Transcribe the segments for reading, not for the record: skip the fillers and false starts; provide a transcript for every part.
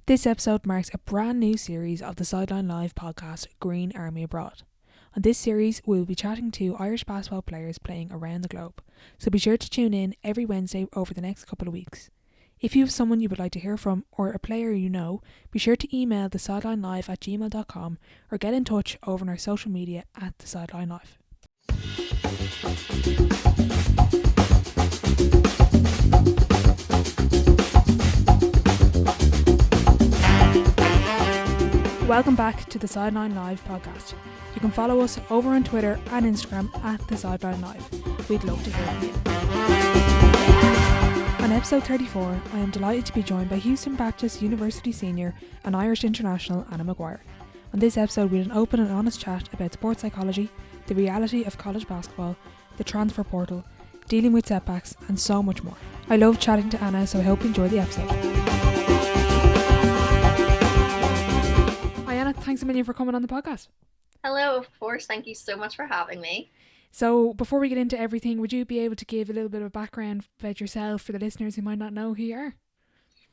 This episode marks a brand new series of the Sideline Live podcast, Green Army Abroad. On this series, we will be chatting to Irish basketball players playing around the globe, so be sure to tune in every Wednesday over the next couple of weeks. If you have someone you would like to hear from or a player you know, be sure to email thesidelinelive@gmail.com or get in touch over on our social media at The Sideline Live. Welcome back to the Sideline Live podcast. You can follow us over on Twitter and Instagram at the Sideline Live. We'd love to hear from you. On episode 34, I am delighted to be joined by Houston Baptist University senior and Irish international Anna Maguire. On this episode, we had an open and honest chat about sports psychology, the reality of college basketball, the transfer portal, dealing with setbacks, and so much more. I love chatting to Anna, so I hope you enjoy the episode. Hi Anna, thanks a million for coming on the podcast. Hello, of course. Thank you so much for having me. So before we get into everything, would you be able to give a little bit of background about yourself for the listeners who might not know who you are?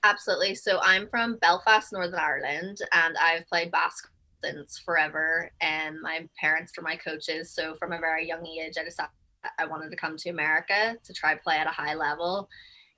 Absolutely. So I'm from Belfast, Northern Ireland, and I've played basketball since forever. And my parents were my coaches. So from a very young age, I decided I wanted to come to America to try play at a high level.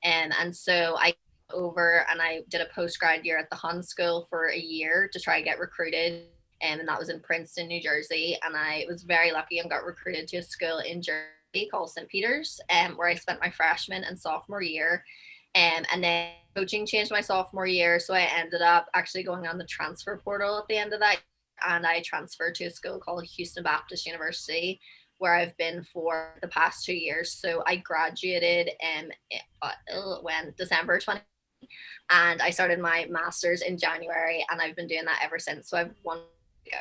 And so I over and I did a post-grad year at the Hun School for a year to try to get recruited. And that was in Princeton, New Jersey. And I was very lucky and got recruited to a school in Jersey called St. Peter's, where I spent my freshman and sophomore year. And then coaching changed my sophomore year. So I ended up actually going on the transfer portal at the end of that. And I transferred to a school called Houston Baptist University, where I've been for the past 2 years. So I graduated when December 20, and I started my master's in January, and I've been doing that ever since. So I've 1 year to go.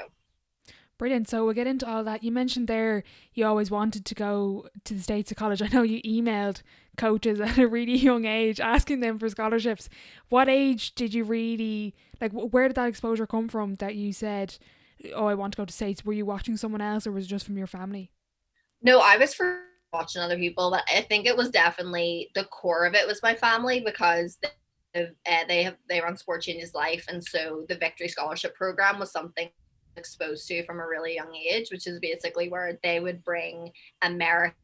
Brilliant. So we'll get into all that. You mentioned there you always wanted to go to the States of college. I know you emailed coaches at a really young age asking them for scholarships. What age did you really, where did that exposure come from that you said, oh, I want to go to States? Were you watching someone else or was it just from your family? No, I was for watching other people, but I think it was definitely the core of it was my family, because they run Sport Changes Life, and so the Victory Scholarship Program was something exposed to from a really young age, which is basically where they would bring American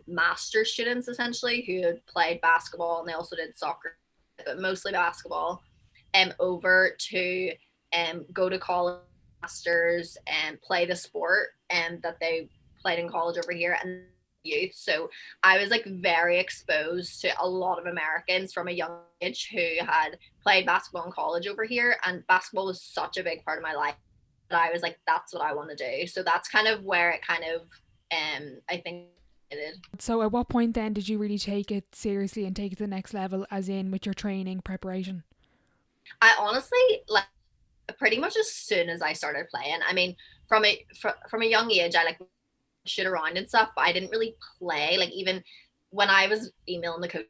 master students essentially who had played basketball, and they also did soccer, but mostly basketball, over to go to college masters and play the sport that they played in college over here and youth. So I was very exposed to a lot of Americans from a young age who had played basketball in college over here, and basketball was such a big part of my life that I was that's what I want to do. So that's kind of where it kind of I think it did. So at what point then did you really take it seriously and take it to the next level, as in with your training preparation? I honestly pretty much as soon as I started playing. I mean, from a young age, I shoot around and stuff, but I didn't really play. Even when I was emailing the coach,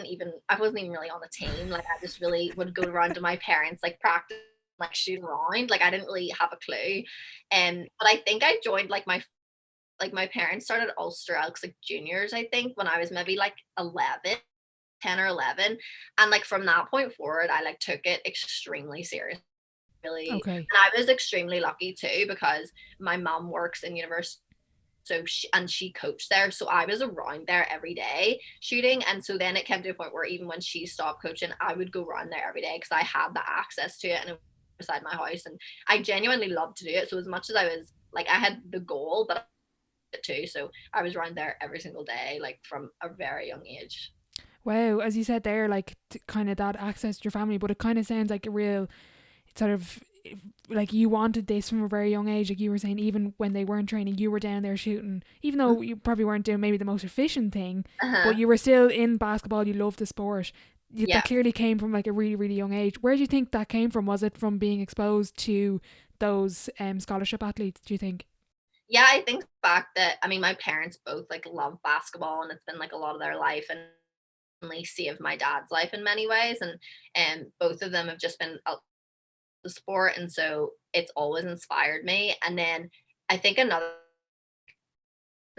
even I wasn't even really on the team. I just really would go around to my parents, practice, shoot around. I didn't really have a clue. But I think I joined my parents started Ulster Elks juniors, I think, when I was maybe 11, 10 or 11. And from that point forward, I took it extremely seriously. Really. Okay. And I was extremely lucky too, because my mom works in university. So she coached there, so I was around there every day shooting. And so then it came to a point where even when she stopped coaching, I would go around there every day because I had the access to it and it was beside my house, and I genuinely loved to do it. So as much as I was I had the goal, but I did it too. So I was around there every single day, from a very young age. Wow, as you said there, kind of that access to your family, but it kind of sounds like a real sort of you wanted this from a very young age. You were saying even when they weren't training, you were down there shooting, even though you probably weren't doing maybe the most efficient thing, but you were still in basketball. You loved the sport. That clearly came from a really, really young age. Where do you think that came from? Was it from being exposed to those scholarship athletes, do you think? Yeah, I think the fact that, my parents both love basketball, and it's been a lot of their life, and really saved my dad's life in many ways, and both of them have just been the sport, and so it's always inspired me. And then I think the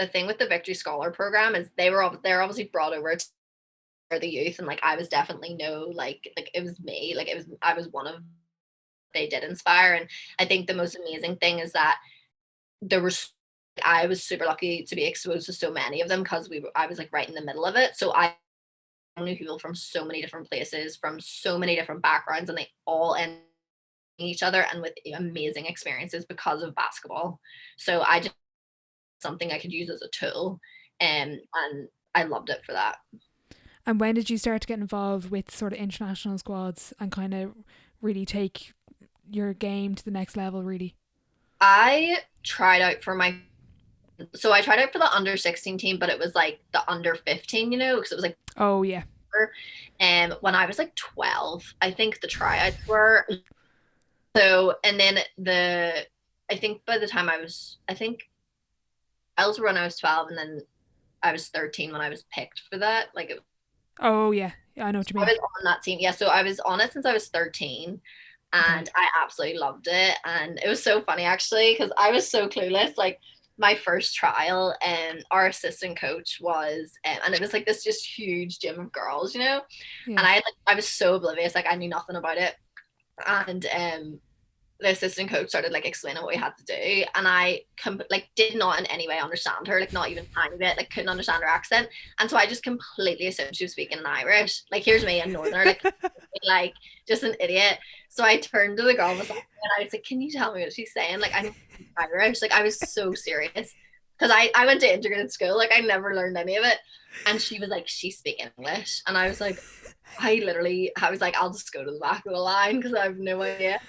thing with the Victory Scholar program is they're obviously brought over the youth, and like I was definitely like it was me, like it was I was one of they did inspire. And I think the most amazing thing is that there was I was super lucky to be exposed to so many of them because I was like right in the middle of it. So I knew people from so many different places, from so many different backgrounds, and they all ended each other and with amazing experiences because of basketball. So I just something I could use as a tool, and I loved it for that. And when did you start to get involved with sort of international squads and kind of really take your game to the next level, really? I tried out for my so I tried out for the under 16 team, but it was like the under 15, because it was like Oh, yeah. when I was like 12, I think the tryouts were so, and then I think by the time I think I was when I was 12, and then I was 13 when I was picked for that. Like Oh, yeah. I know what you I mean. was on that team. Yeah, so I was on it since I was 13, Okay. and I absolutely loved it. And it was so funny actually because I was so clueless. Like my first trial, and our assistant coach was, and it was like this just huge gym of girls, Yeah. and I was so oblivious, like I knew nothing about it. And the assistant coach started like explaining what we had to do, and I like did not in any way understand her, like not even a tiny bit, like couldn't understand her accent. And so I just completely assumed she was speaking in Irish. Like here's me, a northerner, like just an idiot. So I turned to the girl and I was like, can you tell me what she's saying? Like I'm Irish. Like I was so serious because I went to integrated school, like I never learned any of it. And she was like, she's speaking English. And I was like, I was like, I'll just go to the back of the line because I have no idea.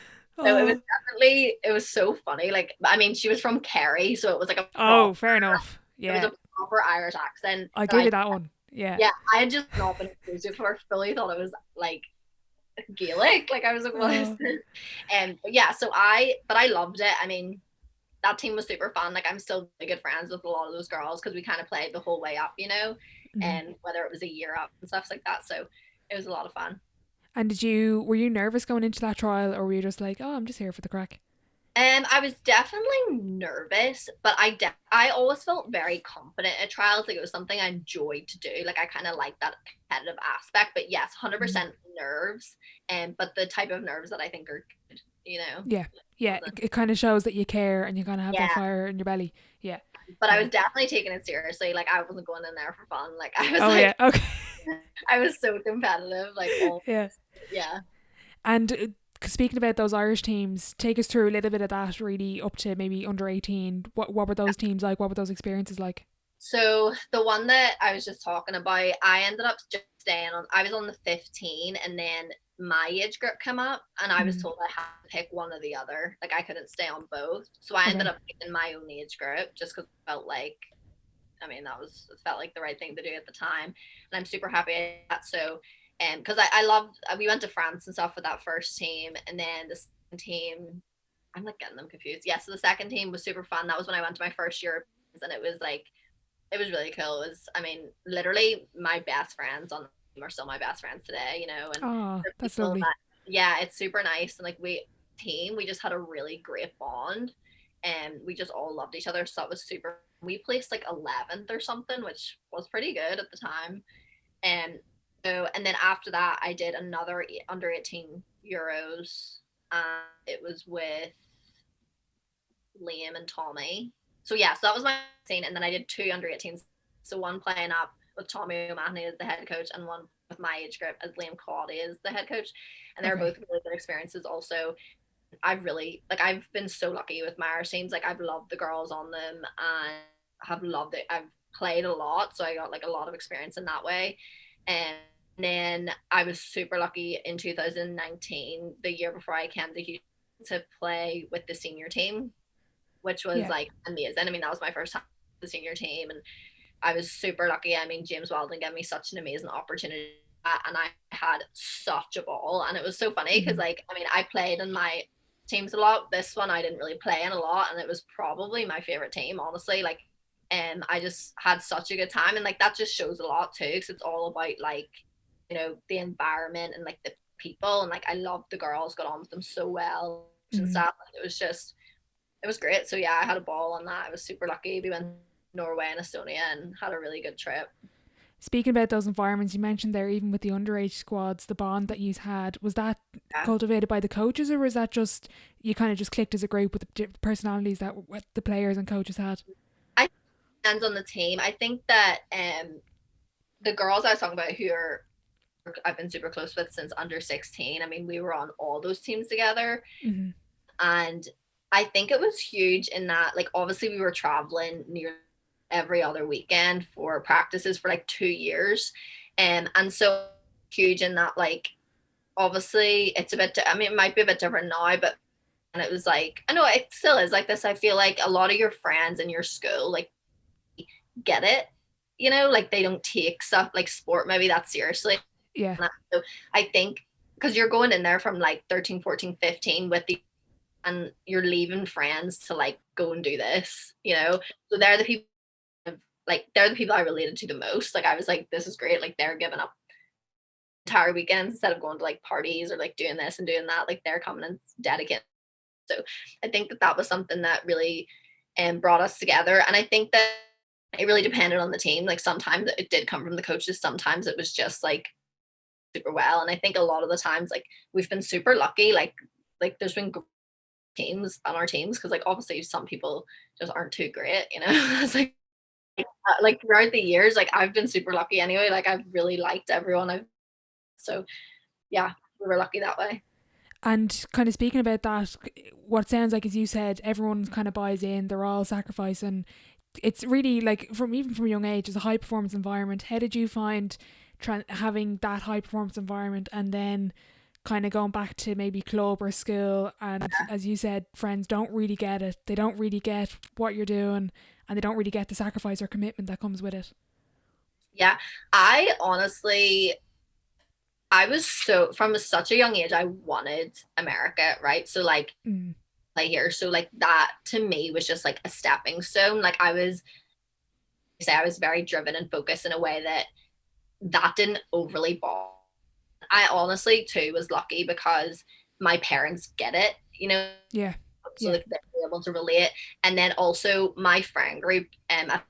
So Oh. it was so funny. Like, I mean, she was from Kerry, so it was like Oh, fair enough. it was Yeah. a proper Irish accent I'll that give you that one. Yeah. yeah, I had just not been exposed to it before. Fully thought it was like Gaelic. Like, I was like, what is Oh. this? And but yeah, but I loved it. I mean, that team was super fun. Like, I'm still really good friends with a lot of those girls because we kind of played the whole way up, Mhm. and whether it was a year up and stuff like that. So it was a lot of fun. And were you nervous going into that trial, or were you just like, oh, I'm just here for the crack? I was definitely nervous, but I always felt very confident at trials. Like it was something I enjoyed to do. Like I kind of like that competitive aspect. But yes, Mhm. 100% nerves, and but the type of nerves that I think are good. Yeah. Yeah. Wasn't. It kind of shows that you care and you kind of have that Yeah, fire in your belly. Yeah. but I Yeah. was definitely taking it seriously. Like I wasn't going in there for fun. Like I was Oh, yeah. like, Okay. I was so competitive. Like all, Yeah. yeah. And speaking about those Irish teams, take us through a little bit of that, really, up to maybe under 18. What were those teams like? What were those experiences like? So the one that I was just talking about, I ended up just staying on. I was on the 15, and then my age group came up, and I was Mm. told I had to pick one or the other. Like I couldn't stay on both. So I ended Okay. up picking my own age group just because it felt like, I mean, it felt like the right thing to do at the time, and I'm super happy at that. So, because I loved, we went to France and stuff with that first team, and then the second team, I'm like getting them confused. Yeah, so the second team was super fun. That was when I went to my first Europe, and it was really cool. It was, I mean, literally my best friends on the team are still my best friends today, and Oh, the that's people lovely. that, yeah, it's super nice. And like we just had a really great bond, and we just all loved each other. So that was super. We placed like 11th or something, which was pretty good at the time. And and then after that, I did another under 18 Euros. It was with Liam and Tommy. So yeah, so that was my scene, and then I did two under 18s. So one playing up with Tommy O'Mahony as the head coach, and one with my age group as Liam Quaddy as the head coach, and they were Okay. both really good experiences. Also, I've been so lucky with my Irish teams. Like I've loved the girls on them, and have loved it. I've played a lot, so I got like a lot of experience in that way. And then I was super lucky in 2019, the year before I came to Houston, to play with the senior team, which was Yeah. like amazing. I mean, that was my first time with the senior team, and I was super lucky. I mean, James Weldon gave me such an amazing opportunity, and I had such a ball. And it was so funny because, Mm. like, I mean, I played in my teams a lot. This one I didn't really play in a lot, and it was probably my favorite team, honestly. Like, and I just had such a good time, and like that just shows a lot too, because it's all about like, the environment and like the people, and like I loved the girls, got on with them so well and Mm. stuff. It was just it was great. So yeah, I had a ball on that. I was super lucky. We went to Norway and Estonia and had a really good trip. Speaking about those environments, you mentioned there, even with the underage squads, the bond that you had, was that cultivated by the coaches, or was that just you kind of just clicked as a group with the personalities that the players and coaches had? I depends on the team. I think that the girls I was talking about I've been super close with since under 16. I mean, we were on all those teams together. Mm-hmm. And I think it was huge in that, like, obviously we were traveling near every other weekend for practices for like 2 years. And so huge in that, like, obviously it's a bit, I mean, it might be a bit different now, but and it was like, I know it still is like this. I feel like a lot of your friends in your school, like, get it, like they don't take stuff like sport, maybe that seriously. Yeah. So I think because you're going in there from like 13, 14, 15 with and you're leaving friends to like go and do this, so they're the people, they're the people I related to the most. Like I was like, this is great. Like they're giving up entire weekends instead of going to like parties or like doing this and doing that. Like they're coming and dedicating. So I think that was something that really brought us together. And I think that it really depended on the team. Like sometimes it did come from the coaches. Sometimes it was just like super well. And I think a lot of the times, like we've been super lucky. Like there's been teams on our teams because like obviously some people just aren't too great. It's like throughout the years, like I've been super lucky anyway. Like I've really liked everyone. So yeah, we were lucky that way. And kind of speaking about that, what sounds like, as you said, everyone kind of buys in, they're all sacrificing. It's really like, even from a young age, it's a high performance environment. How did you find having that high performance environment and then kind of going back to maybe club or school, and as you said, friends don't really get it, they don't really get what you're doing, and they don't really get the sacrifice or commitment that comes with it? Yeah, I honestly, I was from such a young age I wanted America, right? So like play here, so like that to me was just like a stepping stone. Like I was very driven and focused in a way that didn't overly bother. I honestly too was lucky because my parents get it, Yeah. so like they were able to relate. And then also my friend group at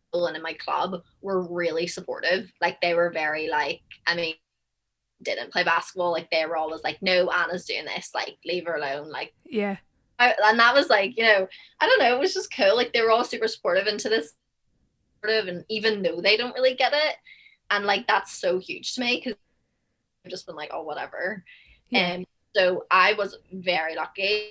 school and in my club were really supportive. Like they were very like, I mean, didn't play basketball, like they were always like, no, Anna's doing this, like leave her alone. Like Yeah. and that was like, I don't know, it was just cool. Like they were all super supportive into this and even though they don't really get it, and like that's so huge to me because I've just been like, oh whatever. Yeah. And so I was very lucky.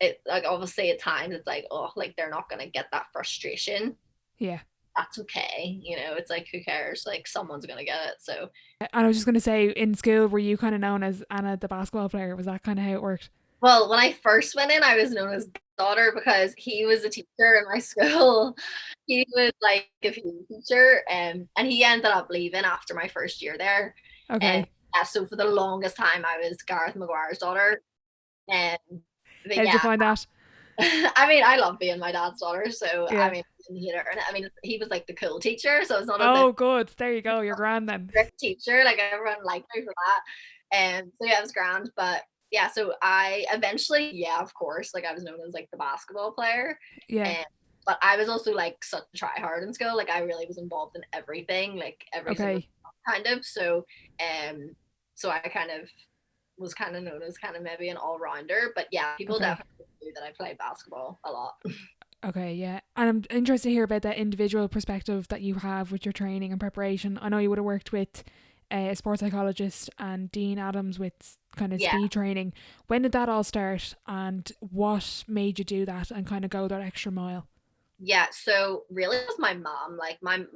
It like obviously at times it's like, oh, like they're not gonna get that frustration. Yeah. That's okay, it's like who cares, like someone's gonna get it. So And I was just going to say, in school, were you kind of known as Anna the basketball player? Was that kind of how it worked? well, when I first went in I was known as daughter because he was a teacher in my school. He was like a PE teacher, and he ended up leaving after my first year there. And Okay. so for the longest time I was Gareth Maguire's daughter. And but How did you yeah, find that? I mean, I love being my dad's daughter. So I Yeah. mean, I mean, he was like the cool teacher, so it's not as if Oh, good. There you go. You're grand then. strict teacher. Like everyone liked me for that. And so yeah, it was grand. But yeah, so I eventually, yeah, of course, like I was known as like the basketball player. Yeah. And but I was also like such a try hard in school. Like I really was involved in everything, like every single Okay. kind of. So I kind of was kind of known as kind of maybe an all rounder. But yeah, people Okay. definitely knew that I played basketball a lot. Okay, yeah. And I'm interested to hear about that individual perspective that you have with your training and preparation. I know you would have worked with a sports psychologist and Dean Adams with kind of Yeah. speed training. When did that all start, and what made you do that and kind of go that extra mile? Yeah, so really it was my mom. Like my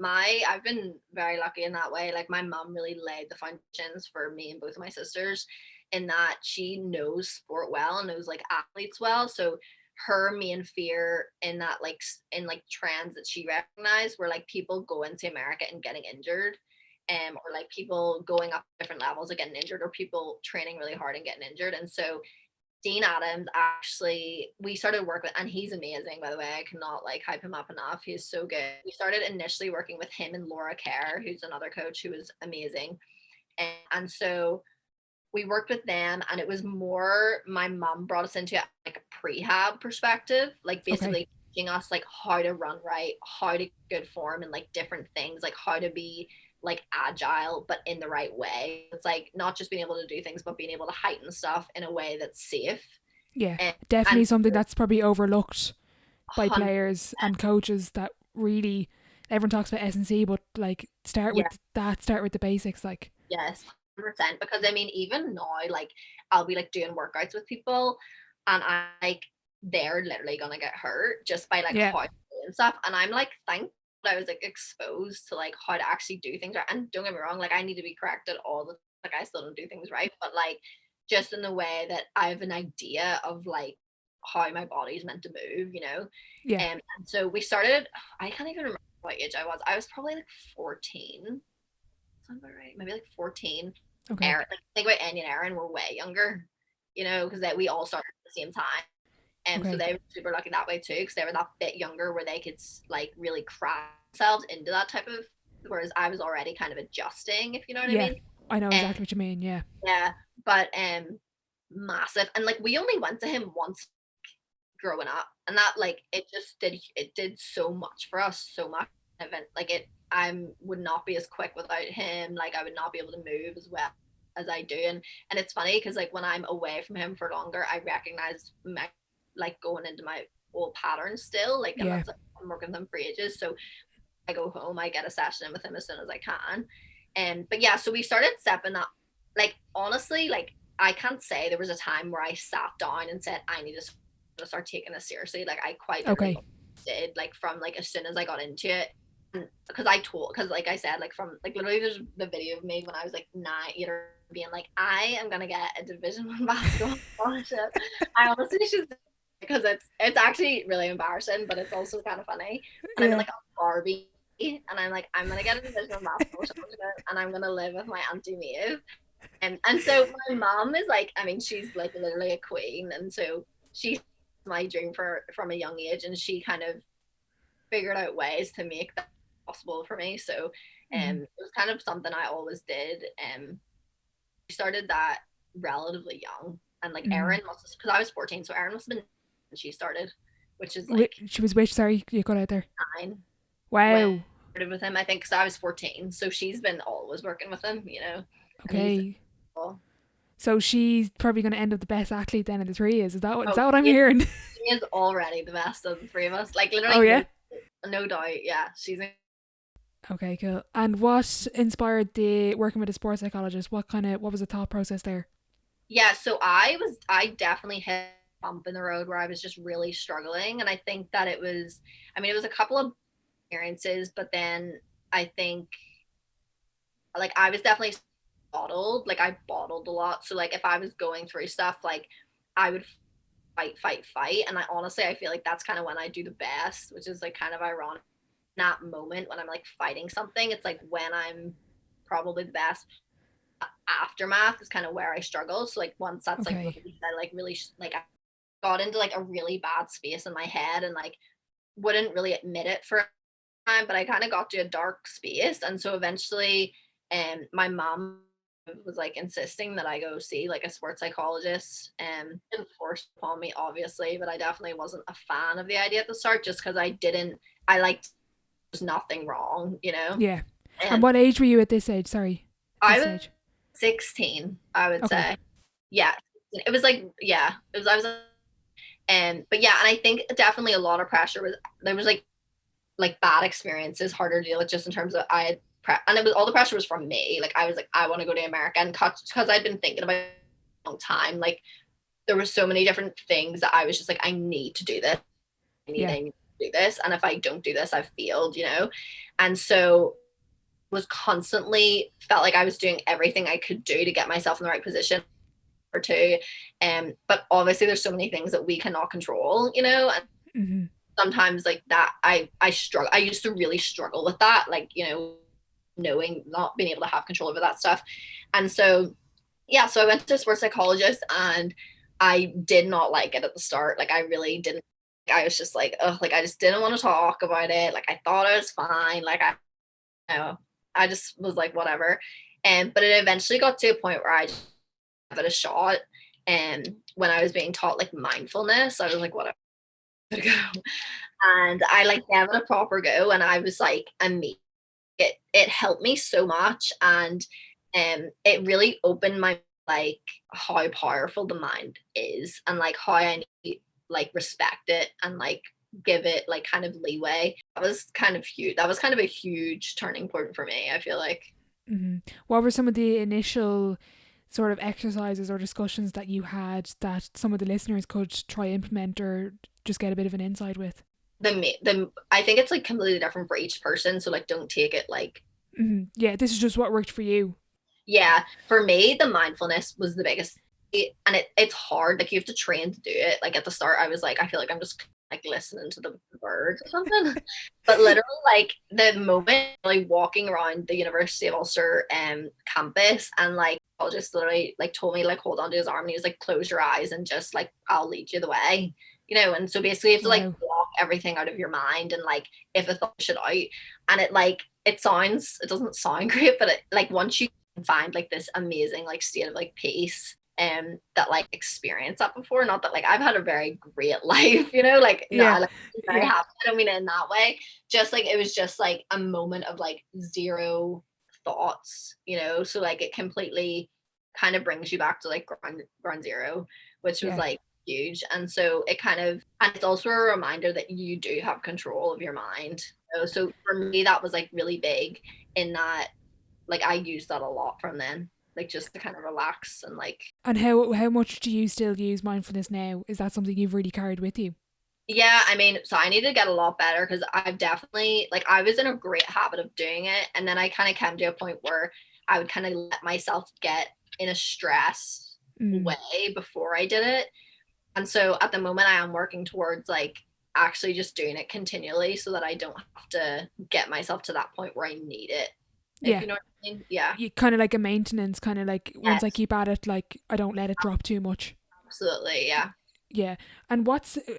I've been very lucky in that way. Like my mom really laid the foundations for me and both of my sisters in that she knows sport well and knows like athletes well. So her main fear in that like in like trends that she recognized were like people going to America and getting injured, or like people going up different levels and getting injured, or people training really hard and getting injured. And so Dean Adams, actually, we started work with, and he's amazing, by the way. I cannot like hype him up enough. He's so good. We started initially working with him and Laura Kerr, who's another coach who was amazing. And so we worked with them, and it was more my mom brought us into like a prehab perspective, like basically Okay. teaching us like how to run right, how to good form, and like different things, like how to be like agile but in the right way. It's like not just being able to do things but being able to heighten stuff in a way that's safe. Yeah, And definitely something that's probably overlooked by 100, players and coaches, that really everyone talks about S&C, but like start yeah, with that, start with the basics, like. yes, 100%. Because I mean, even now, like I'll be like doing workouts with people, and I like they're literally gonna get hurt just by like Yeah, how to do and stuff. And I'm like, thank God I was like exposed to like how to actually do things right. And don't get me wrong, like I need to be corrected all the like I still don't do things right, but like just in the way that I have an idea of like how my body's meant to move, you know. yeah, And so we started. I can't even remember what age I was. I was probably like 14. Sound about right? Maybe like 14. okay, Aaron, like think about Annie and Aaron were way younger, you know, because we all started at the same time. And so okay, they were super lucky that way too, because they were that bit younger where they could like really craft themselves into that type of. Whereas I was already kind of adjusting, if you know what I yeah, mean. I know And exactly what you mean, yeah. yeah, but massive, and like we only went to him once growing up, and that like it did so much for us, so much. Event like it, I would not be as quick without him. Like I would not be able to move as well as I do. And it's funny because like when I'm away from him for longer, I recognize my like going into my old patterns still. Like, and Yeah, that's like, I'm working with him for ages. So I go home, I get a session in with him as soon as I can. And but yeah, so we started stepping up. Like honestly, like I can't say there was a time where I sat down and said I need to start taking this seriously. Like I quite literally okay, did. Like from like as soon as I got into it, because like I said, like from like literally there's the video of me when I was like 9 being like I am gonna get a Division One basketball scholarship. I honestly should, because it's actually really embarrassing, but it's also kind of funny. And I'm in yeah, like a Barbie, and I'm like I'm gonna get a Division One basketball scholarship, and I'm gonna live with my auntie Maeve. And so my mom is like, I mean, she's like literally a queen, and so she's my dream from a young age, and she kind of figured out ways to make that possible for me. So mm-hmm. it was kind of something I always did. We started that relatively young, and like Mm-hmm. Erin must, because I was 14, so Erin must have been when she started, which is like She was which, sorry, you got out there. 9 when I Wow, started with him. I think because I was 14, so she's been always working with him, you know, and he's okay. cool. So she's probably going to end up the best athlete then of the three. Is Oh, that what I'm hearing? she is already the best of the three of us. Like Oh literally, yeah. no doubt. Yeah, she's Okay, cool. And what inspired the working with a sports psychologist? What was the thought process there? yeah. So I definitely hit a bump in the road where I was just really struggling, and I think that it was. I mean, it was a couple of experiences, but then I think like I was definitely bottled. Like I bottled a lot. So like if I was going through stuff, like I would fight, fight, fight. And I honestly, I feel like that's kind of when I do the best, which is like kind of ironic. That moment when I'm like fighting something, it's like when I'm probably the best. Aftermath is kind of where I struggle. So like once that's like Okay. released, I like really like I got into like a really bad space in my head and like wouldn't really admit it for a time, but I kind of got to a dark space. And so eventually, my mom was like insisting that I go see like a sports psychologist, and enforced upon me obviously, but I definitely wasn't a fan of the idea at the start just because I liked there's nothing wrong, you know. Yeah. And And what age were you at this age? Sorry, I this was stage. 16, I would Okay. say. Yeah. It was like, yeah, it was, I was, and, but yeah, and I think definitely a lot of pressure was, there was like bad experiences, harder to deal with just in terms of I had, and it was all the pressure was from me. Like I was like, I want to go to America, and because I'd been thinking about it for a long time, like there were so many different things that I was just like, I need to do this. Yeah. I need to do this. And if I don't do this, I've failed, you know? And so was constantly felt like I was doing everything I could do to get myself in the right position or two. But obviously there's so many things that we cannot control, you know, and Mm-hmm. sometimes like that I struggle. I used to really struggle with that, like, you know, knowing not being able to have control over that stuff. And so yeah, so I went to a sports psychologist, and I did not like it at the start. Like I really didn't. I was just like, oh, like I just didn't want to talk about it. Like I thought it was fine. Like you know, I just was like, whatever. And but it eventually got to a point where I just gave it a shot. And when I was being taught like mindfulness, I was like, whatever. to go. And I like gave it a proper go, and I was like, it helped me so much, and it really opened my like how powerful the mind is, and like how I need like respect it and like give it like kind of leeway. That was kind of huge. That was kind of a huge turning point for me, I feel like. Mm-hmm. What were some of the initial sort of exercises or discussions that you had that some of the listeners could try implement or just get a bit of an insight with? The I think it's like completely different for each person, so like don't take it like Mm-hmm. Yeah, this is just what worked for you. yeah, for me the mindfulness was the biggest, and it's hard, like you have to train to do it. Like at the start I was like, I feel like I'm just like listening to the birds or something. But literally like the moment like walking around the University of Ulster campus, and like I'll just literally like told me like hold on to his arm, and he was like close your eyes and just like I'll lead you the way, and so basically you have to like Wow. block everything out of your mind, and like if a thought should out, and it doesn't sound great, but it like once you find like this amazing like state of like peace that like experience that before, not that like I've had a very great life, like no, Yeah. I like very Yeah. happy, I don't mean it in that way, just like it was just like a moment of like zero thoughts, so like it completely kind of brings you back to like ground zero, which was Yeah. like huge. And so and it's also a reminder that you do have control of your mind. So for me that was like really big, in that like I use that a lot from then, like just to kind of relax and like And how much do you still use mindfulness now? Is that something you've really carried with you? yeah, I mean, so I need to get a lot better, because I've definitely like I was in a great habit of doing it, and then I kind of came to a point where I would kind of let myself get in a stress Mm. way before I did it. And so at the moment I am working towards like actually just doing it continually, so that I don't have to get myself to that point where I need it. If Yeah. you know what I mean? Yeah. You kind of like a maintenance, kind of like once I Yes, keep at it, like I don't let it drop too much. absolutely. Yeah. Yeah. And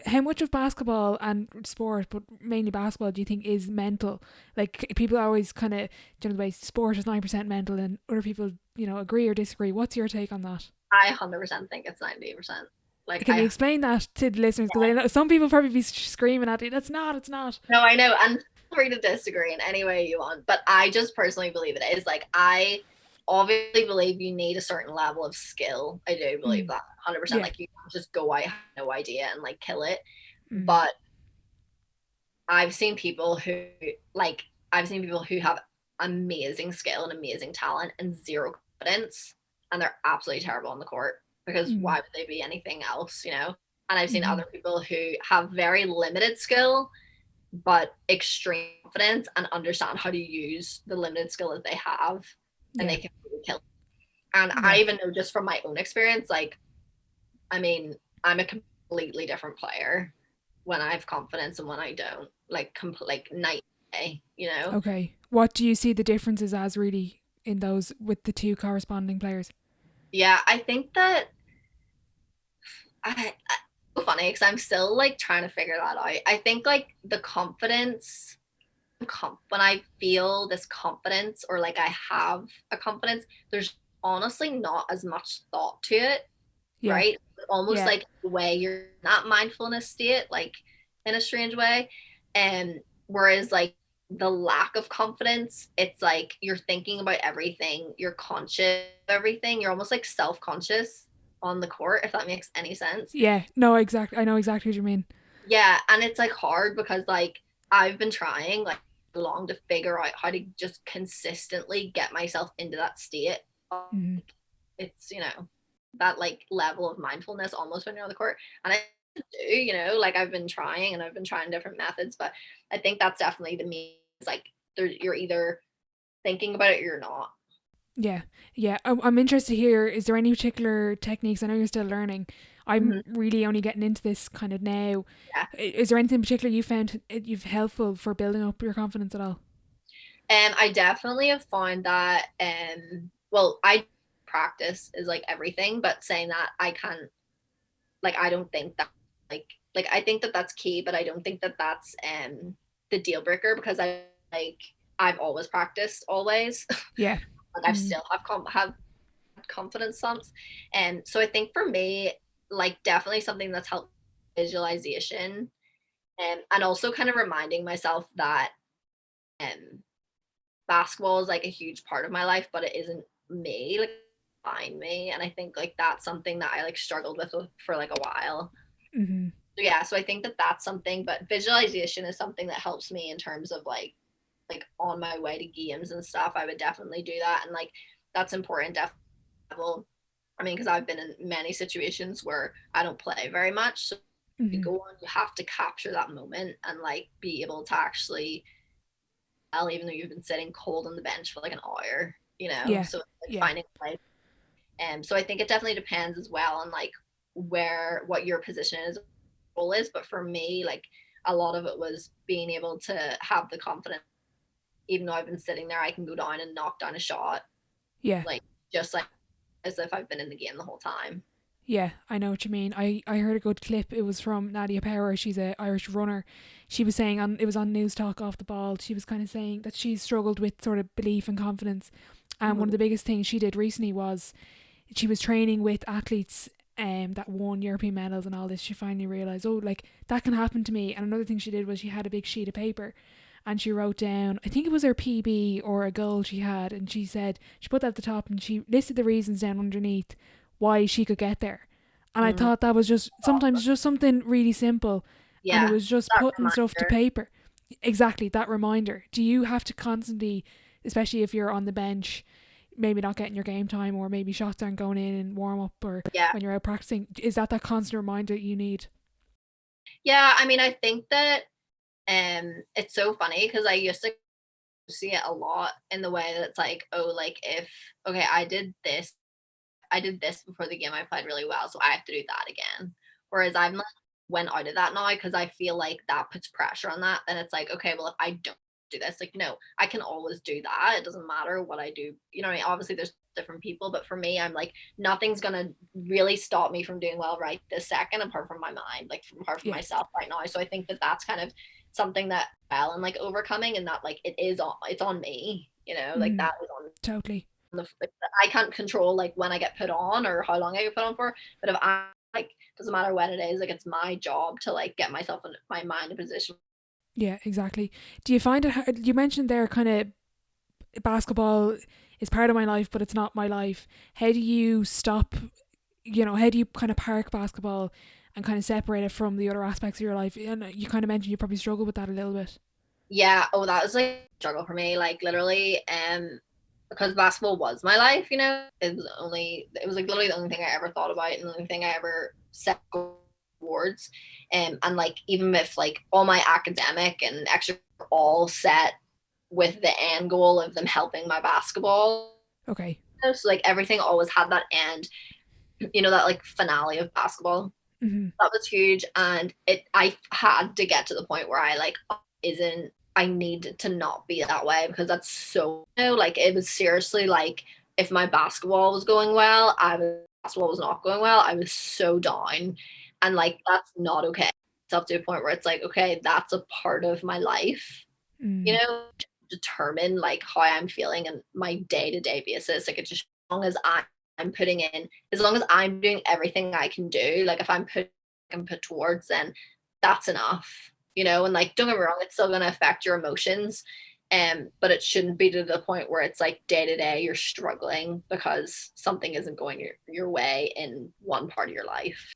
how much of basketball and sport, but mainly basketball, do you think is mental? Like people always kind of, the way sport is 9% mental, and other people, agree or disagree. What's your take on that? I 100% think it's 90%. Like Can you explain that to the listeners? Because I know some people probably be screaming at you. That's not. It's not. no, I know, and feel free to disagree in any way you want, but I just personally believe it is. Like I obviously believe you need a certain level of skill. I do believe Mm. that 100%. Yeah. Like you can't just go, I have no idea, and like kill it. Mm. But I've seen people who like I've seen people who have amazing skill and amazing talent and zero confidence, and they're absolutely terrible on the court, because Mm. why would they be anything else? And I've seen Mm-hmm. other people who have very limited skill but extreme confidence and understand how to use the limited skill that they have, and Yeah. they can really kill it. And I Yeah. even know just from my own experience, like I mean, I'm a completely different player when I have confidence and when I don't. Like night and day. Okay. What do you see the differences as really in those with the two corresponding players? Yeah, I think that I so funny because I'm still like trying to figure that out. I think like the confidence, when I feel this confidence, or like I have a confidence, there's honestly not as much thought to it, Yeah. right? It's almost Yeah. like the way you're not mindfulness state, like in a strange way. And whereas like the lack of confidence, it's like you're thinking about everything, you're conscious of everything, you're almost like self-conscious on the court, if that makes any sense. Yeah. No, exactly. I know exactly what you mean. Yeah, and it's like hard because like I've been trying like long to figure out how to just consistently get myself into that state. Mm. It's that like level of mindfulness almost when you're on the court, and I do, like I've been trying, and I've been trying different methods, but I think that's definitely the me is like you're either thinking about it or you're not. Yeah. Yeah. I'm interested to hear, is there any particular techniques? I know you're still learning. I'm Mm-hmm. really only getting into this kind of now. Yeah. Is there anything in particular you found you've helpful for building up your confidence at all? And I definitely have found that well, I practice is like everything, but saying that I can like I don't think that like I think that that's key, but I don't think that that's the deal breaker, because I've always practiced always. Yeah. Like I've Mm. still have confidence slumps. And so I think for me, like definitely something that's helped visualization. And also kind of reminding myself that um basketball is like a huge part of my life, but it isn't me, like find me. And I think like that's something that I like struggled with for like a while. Mm-hmm. So yeah, so I think that that's something, but visualization is something that helps me in terms of like on my way to games and stuff. I would definitely do that, and like that's important. Definitely, I mean, because I've been in many situations where I don't play very much, so you Mm-hmm. go on, you have to capture that moment and like be able to actually, well, even though you've been sitting cold on the bench for like an hour, you know. Yeah. So like Yeah. finding a place. So I think it definitely depends as well on like where what your position is role is. But for me, like a lot of it was being able to have the confidence, even though I've been sitting there, I can go down and knock down a shot, Yeah. like just like as if I've been in the game the whole time. Yeah, I know what you mean. I heard a good clip. It was from Nadia Power. She's a Irish runner. She was saying on it was on News Talk off the ball. She was kind of saying that she's struggled with sort of belief and confidence. And one of Mm-hmm. the biggest things she did recently was she was training with athletes that won European medals and all this. She finally realized, oh, like that can happen to me. And another thing she did was she had a big sheet of paper and she wrote down, I think it was her PB or a goal she had, and she said she put that at the top and she listed the reasons down underneath why she could get there. And I Mm-hmm. thought that was just sometimes just something really simple, and it Yeah, was just that putting stuff to reminder. paper. Exactly, that reminder. Do you have to constantly, especially if you're on the bench, maybe not getting your game time, or maybe shots aren't going in warm up, or Yeah, when you're out practicing, is that constant reminder you need? yeah. I mean, I think that it's so funny because I used to see it a lot in the way that it's like, oh, like if okay, I did this before the game, I played really well, so I have to do that again. Whereas I'm like went out of that now because I feel like that puts pressure on that. Then it's like, okay, well, if I don't do this, like, no, I can always do that. It doesn't matter what I do. You know what I mean? Obviously, there's different people, but for me, I'm like, nothing's gonna really stop me from doing well right this second, apart from my mind, like, apart from Yeah. myself right now. So I think that that's kind of something that well and like overcoming, and that like it's on me. You know, like Mm, that is on totally. like, I can't control like when I get put on or how long I get put on for. But if I like, doesn't matter when it is, like it's my job to like get myself in my mind in position. Yeah, exactly. Do you find it hard? You mentioned there kind of basketball is part of my life, but it's not my life. How do you stop? How do you kind of park basketball and kind of separate it from the other aspects of your life? And you kind of mentioned you probably struggle with that a little bit. Yeah. Oh, that was like a struggle for me. Like literally, because basketball was my life. You know, it was like literally the only thing I ever thought about and the only thing I ever set towards. And like even if like all my academic and extra were all set with the end goal of them helping my basketball. Okay. So like everything always had that end, you know, that like finale of basketball. Mm-hmm. That was huge. And I had to get to the point where I like isn't I need to not be that way because that's so you know, like it was seriously like if my basketball was going well, basketball was not going well, I was so down. And like that's not okay. It's up to a point where it's like, okay, that's a part of my life, you Mm. know, determine like how I'm feeling and my day to day basis. Like it's just as long as I'm putting in, as long as I'm doing everything I can do, like if I'm put towards, then that's enough, you know. And like, don't get me wrong, it's still gonna affect your emotions, but it shouldn't be to the point where it's like day to day you're struggling because something isn't going your way in one part of your life.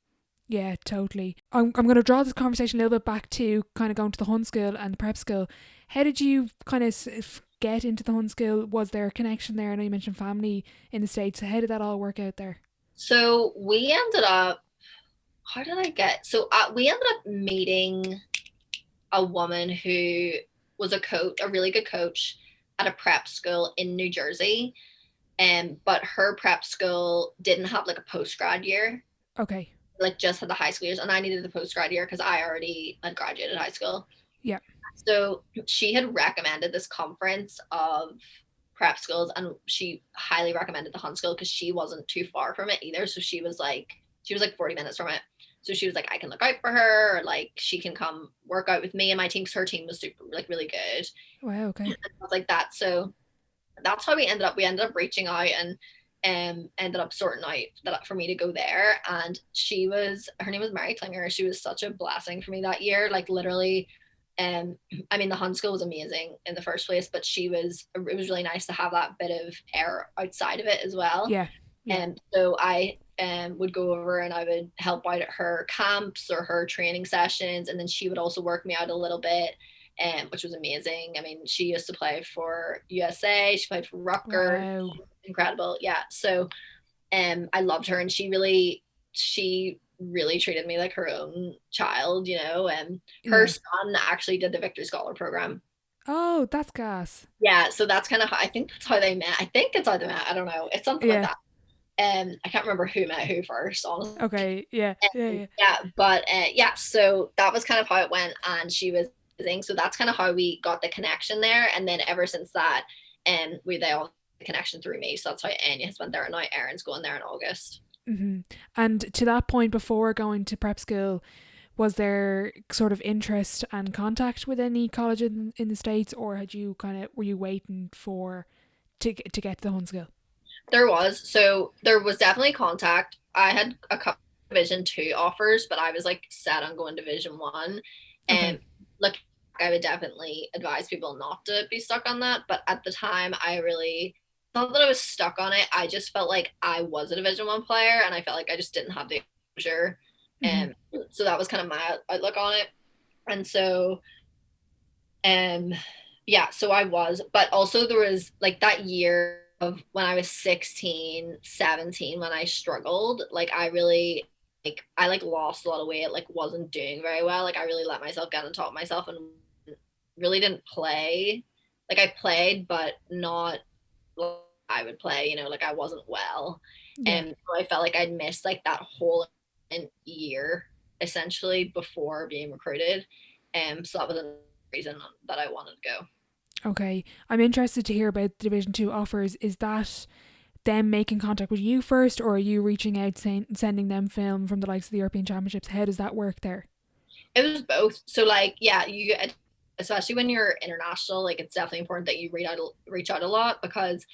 Yeah, totally. I'm going to draw this conversation a little bit back to kind of going to the Hun school and the prep school. How did you kind of get into the Hun school? Was there a connection there? I know you mentioned family in the States. So how did that all work out there? So we ended up, how did I get? So we ended up meeting a woman who was a coach, a really good coach at a prep school in New Jersey. But her prep school didn't have like a post grad year, Okay. like just had the high school years, and I needed the post grad year because I already had graduated high school. Yeah. So she had recommended this conference of prep schools, and she highly recommended the Hunt School because she wasn't too far from it either. So she was like 40 minutes from it. So she was like, I can look out for her, or like she can come work out with me and my team because her team was super like really good Wow. and Okay. stuff like that. So that's how we ended up. We ended up reaching out, and ended up sorting out that for me to go there. And her name was Mary Klinger. She was such a blessing for me that year. Like literally, I mean, the Hun school was amazing in the first place, but it was really nice to have that bit of air outside of it as well. Yeah. Yeah. And so I would go over and I would help out at her camps or her training sessions. And then she would also work me out a little bit, which was amazing. I mean, she used to play for USA. She played for Rutgers. Wow. Incredible. Yeah. So I loved her, and she really treated me like her own child, you know. And her son actually did the Victory Scholar program. Oh, that's gas. Yeah, so that's kind of I think that's how they met. I think it's how they met. I don't know. It's something like that. I can't remember who met who first, honestly. Okay. Yeah. Yeah. But yeah, so that was kind of how it went, and she was amazing. So that's kind of how we got the connection there, and then ever since that, they all the connection through me. So that's how Anya has went there, and now Erin's going there in August. Mm-hmm. And to that point, before going to prep school, was there sort of interest and contact with any college in the States, or were you waiting to get to the Hun school? There was definitely contact. I had a couple Division 2 offers, but I was like set on going Division 1. And look, I would definitely advise people not to be stuck on that. But at the time, I really not that I was stuck on it. I just felt like I was a Division 1 player, and I felt like I just didn't have the exposure. And so that was kind of my outlook on it. And so, yeah, so I was, but also there was like that year of when I was 16, 17, when I struggled, like I really, like I like lost a lot of weight, like wasn't doing very well. Like I really let myself get on top of myself and really didn't play. Like I played, but not like I would play, you know, like I wasn't well. Yeah. And so I felt like I'd missed like that whole year essentially before being recruited. So that was a reason that I wanted to go. Okay. I'm interested to hear about the Division 2 offers. Is that them making contact with you first, or are you reaching out sending them film from the likes of the European Championships? How does that work there? It was both. So like, yeah, you especially when you're international, like it's definitely important that you reach out a lot, because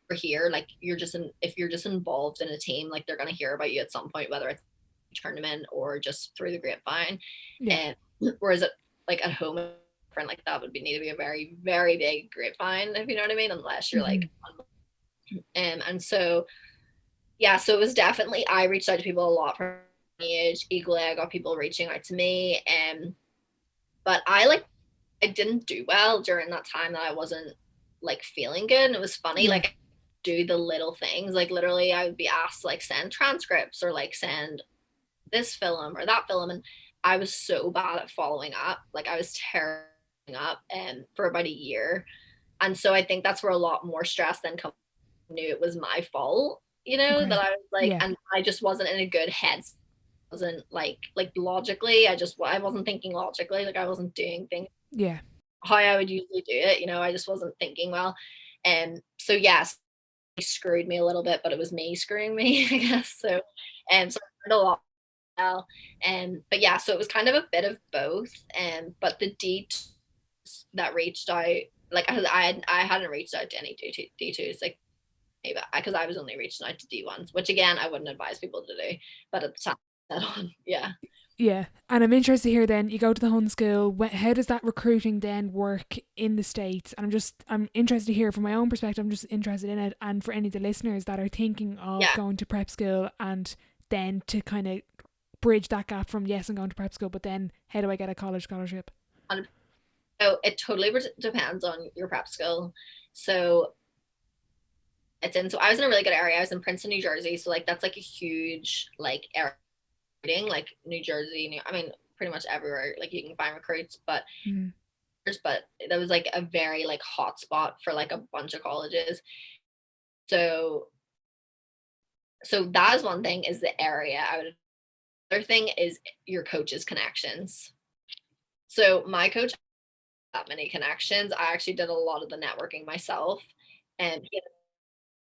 we're here, like if you're just involved in a team, like they're gonna hear about you at some point, whether it's a tournament or just through the grapevine. And whereas it like at home, like that would need to be a very, very big grapevine, if you know what I mean, unless you're like and so yeah, so it was definitely, I reached out to people a lot from my age. Equally, I got people reaching out to me, but I didn't do well during that time that I wasn't like feeling good. And it was funny, like I do the little things, like literally I would be asked like send transcripts or like send this film or that film, and I was so bad at following up. Like I was tearing up for about a year. And so I think that's where a lot more stress then knew it was my fault, you know, that I was like, and I just wasn't in a good head. Wasn't like logically, I wasn't thinking logically, like I wasn't doing things how I would usually do it, you know, I just wasn't thinking well. And so yes, he screwed me a little bit, but it was me screwing me, I guess. So so I learned a lot. But yeah, so it was kind of a bit of both. But the D2s that reached out, like I hadn't reached out to any D2s, like maybe because I was only reaching out to D1s, which again I wouldn't advise people to do, but at the time yeah. And I'm interested to hear then, you go to the Hun school, how does that recruiting then work in the States? And I'm interested to hear from my own perspective. I'm just interested in it, and for any of the listeners that are thinking of going to prep school, and then to kind of bridge that gap from yes, I'm going to prep school, but then how do I get a college scholarship? So it totally depends on your prep school. So so I was in a really good area. I was in Princeton, New Jersey. So like that's like a huge like area, like New Jersey. I mean, pretty much everywhere like you can find recruits, but that was like a very like hot spot for like a bunch of colleges. So that is one thing, is the area. Other thing is your coach's connections. So my coach had that many connections. I actually did a lot of the networking myself, and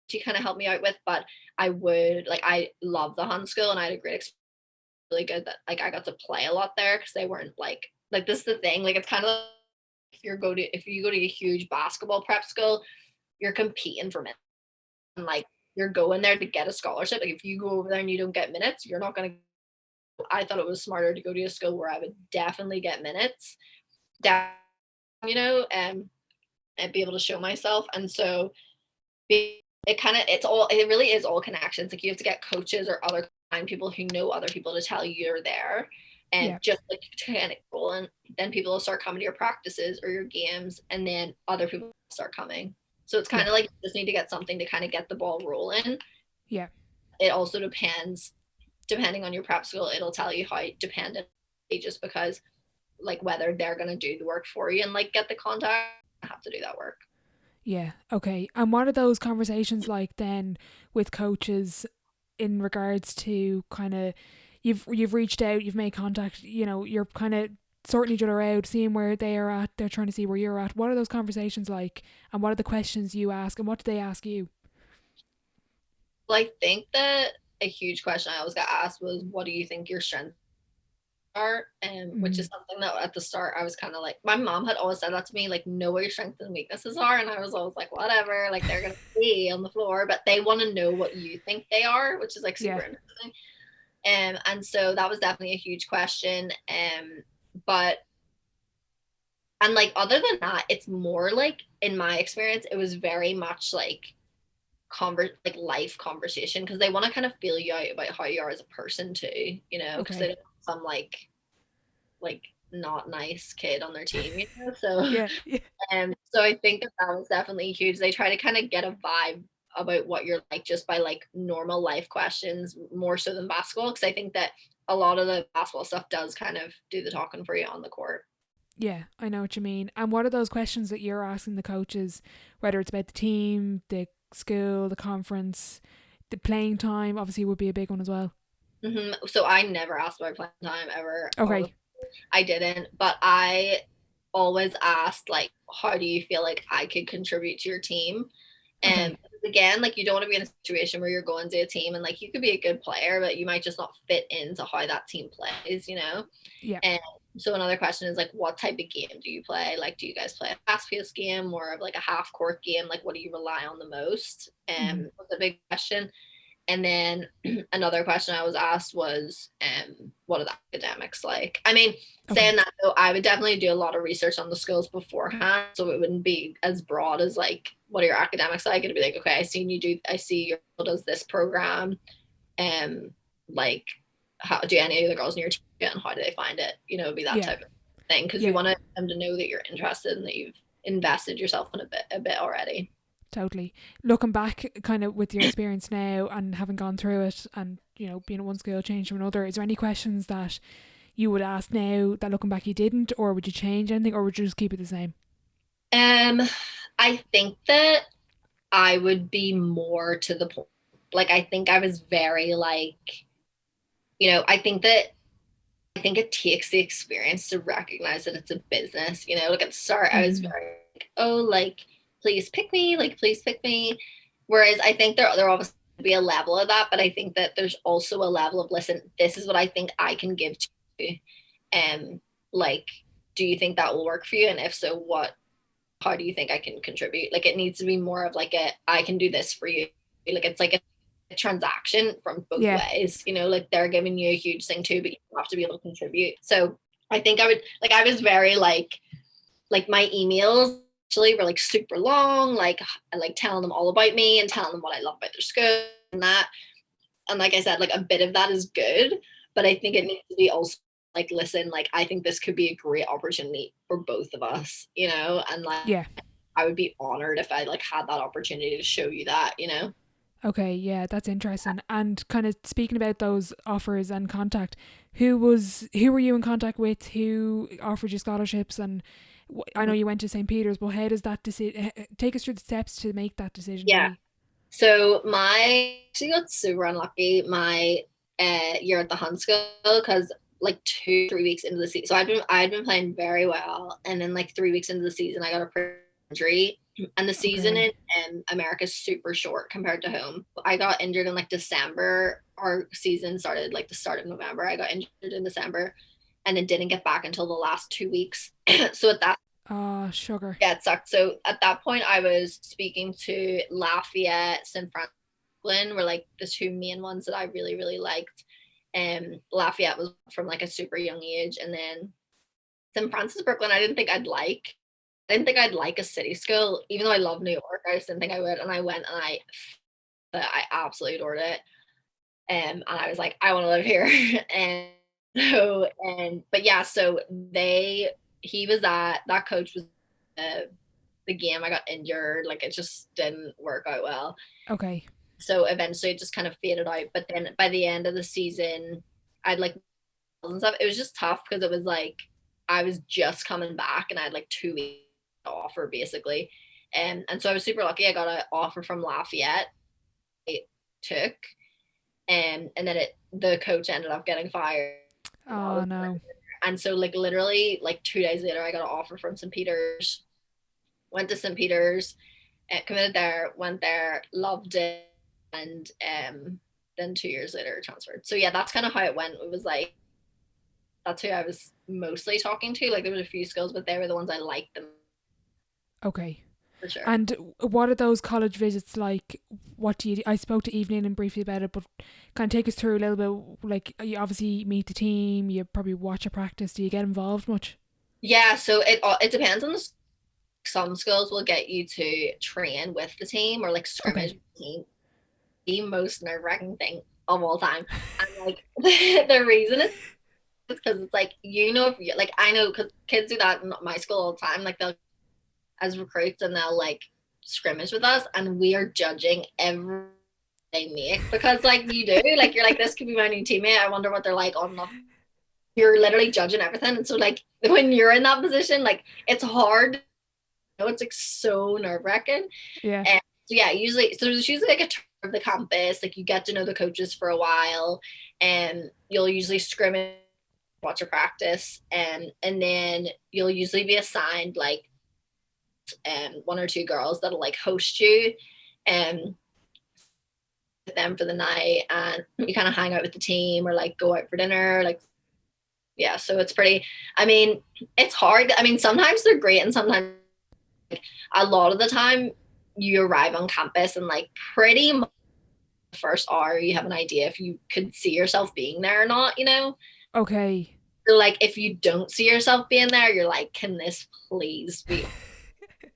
she kind of helped me out with, but I love the Hun school, and I had a great experience. Really good that like I got to play a lot there, because they weren't like this is the thing, like it's kind of if you go to a huge basketball prep school, you're competing for men, like you're going there to get a scholarship. Like if you go over there and you don't get minutes, you're not going to. I thought it was smarter to go to a school where I would definitely get minutes, you know, and be able to show myself. And so it really is all connections. Like you have to get coaches or other people who know other people to tell you you're there, and just like to kind of roll, and then people will start coming to your practices or your games, and then other people start coming. So it's kind of like you just need to get something to kind of get the ball rolling. Yeah. It also depending on your prep school, it'll tell you how dependent, just because like whether they're going to do the work for you and like get the contact, have to do that work. Yeah. Okay. And what are those conversations like then with coaches in regards to kind of you've reached out, you've made contact, you know, you're kind of sorting each other out, seeing where they are at, they're trying to see where you're at. What are those conversations like, and what are the questions you ask, and what do they ask you? Well, I think that a huge question I always got asked was, what do you think your strengths are? And which is something that at the start I was kind of like, my mom had always said that to me, like, know what your strengths and weaknesses are. And I was always like, whatever, like they're going to be on the floor, but they want to know what you think they are, which is like super interesting. And so that was definitely a huge question. But and like other than that, it's more like in my experience, it was very much like life conversation, because they want to kind of feel you out about how you are as a person too, you know, because they don't want some like not nice kid on their team, you know. So so I think that was definitely huge. They try to kind of get a vibe about what you're like just by like normal life questions, more so than basketball, because I think that a lot of the basketball stuff does kind of do the talking for you on the court. Yeah, I know what you mean. And what are those questions that you're asking the coaches, whether it's about the team, the school, the conference, the playing time obviously would be a big one as well? So I never asked about playing time ever. Okay. I didn't, but I always asked, like, how do you feel like I could contribute to your team? And again, like, you don't want to be in a situation where you're going to a team and like you could be a good player, but you might just not fit into how that team plays, you know? Yeah. And so another question is like, what type of game do you play? Like, do you guys play a fast-paced game, more of like a half-court game? Like, what do you rely on the most? Was a big question. And then another question I was asked was, what are the academics like? I mean, saying that though, I would definitely do a lot of research on the schools beforehand, so it wouldn't be as broad as like, what are your academics like? It'd be like, okay, I see your does this program, and like, how do any of the girls in your team, and how do they find it? You know, it'd be that type of thing, because you want them to know that you're interested and that you've invested yourself in a bit already. Totally. Looking back kind of with your experience now and having gone through it and, you know, being at one school, changed to another, is there any questions that you would ask now that looking back you didn't, or would you change anything, or would you just keep it the same? I think that I would be more to the point. Like, I think I was very like, you know, I think it takes the experience to recognize that it's a business, you know. Like at the start I was very like, oh, like, please pick me, like, please pick me. Whereas I think there obviously be a level of that, but I think that there's also a level of, listen, this is what I think I can give to you, and like, do you think that will work for you? And if so, how do you think I can contribute? Like, it needs to be more of like I can do this for you. Like, it's like a transaction from both ways, you know, like they're giving you a huge thing too, but you have to be able to contribute. So I think I was very like my emails actually were like super long, like I like telling them all about me and telling them what I love about their school and that. And like I said, like a bit of that is good, but I think it needs to be also like, listen, like, I think this could be a great opportunity for both of us, you know, and like, I would be honored if I like had that opportunity to show you that, you know. Okay, yeah, that's interesting. And kind of speaking about those offers and contact, who were you in contact with? Who offered you scholarships? And I know you went to St. Peter's, but how does that decision take us through the steps to make that decision? Yeah. So she got super unlucky my year at the Hunt School, because like 2-3 weeks into the season, so I'd been playing very well, and then like 3 weeks into the season I got a injury, and the season in America is super short compared to home. I got injured in like December. Our season started like the start of November. I got injured in December and then didn't get back until the last 2 weeks. So at that sugar. Yeah, it sucked. So at that point I was speaking to Lafayette, St. Francis, Brooklyn were like the two main ones that I really, really liked. Lafayette was from like a super young age, and then St. Francis Brooklyn I didn't think I'd like. I didn't think I'd like a city school, even though I love New York. I just didn't think I would, and I went and I absolutely adored it. And I was like, I want to live here. And so, but yeah, so he was that coach was the game. I got injured, like it just didn't work out well. Okay. So eventually it just kind of faded out. But then by the end of the season, I'd like and stuff. It was just tough because it was like I was just coming back and I had like 2 weeks offer basically. And so I was super lucky. I got an offer from Lafayette. I took, and then the coach ended up getting fired. Oh no. And so like literally like 2 days later, I got an offer from St. Peter's. Went to St. Peter's, committed there, went there, loved it, and then 2 years later transferred. So yeah, that's kind of how it went. It was like that's who I was mostly talking to. Like there was a few schools, but they were the ones I liked them. Okay. For sure. And what are those college visits like? What do you do? I spoke to Evelyn and briefly about it, but kind of take us through a little bit. Like you obviously meet the team, you probably watch a practice. Do you get involved much? Yeah, so it depends on the some schools will get you to train with the team or like scrimmage with the team. The most nerve-wracking thing of all time. And like the reason is because it's like if you like I know because kids do that in my school all the time. Like they'll as recruits and they'll like scrimmage with us and we are judging every they make because like you do like you're like this could be my new teammate. I wonder what they're like on enough. You're literally judging everything, and so like when you're in that position, like it's hard. It's like so nerve-wracking. Yeah. And so yeah, there's usually like a tour of the campus. Like you get to know the coaches for a while, and you'll usually scrimmage, watch a practice, and then you'll usually be assigned like one or two girls that'll like host you and with them for the night, and you kind of hang out with the team or like go out for dinner, like yeah. So it's pretty. I mean, it's hard. I mean, sometimes they're great, and sometimes like, a lot of the time you arrive on campus and like pretty much the first hour you have an idea if you could see yourself being there or not. Okay. So like if you don't see yourself being there, you're like, can this please be?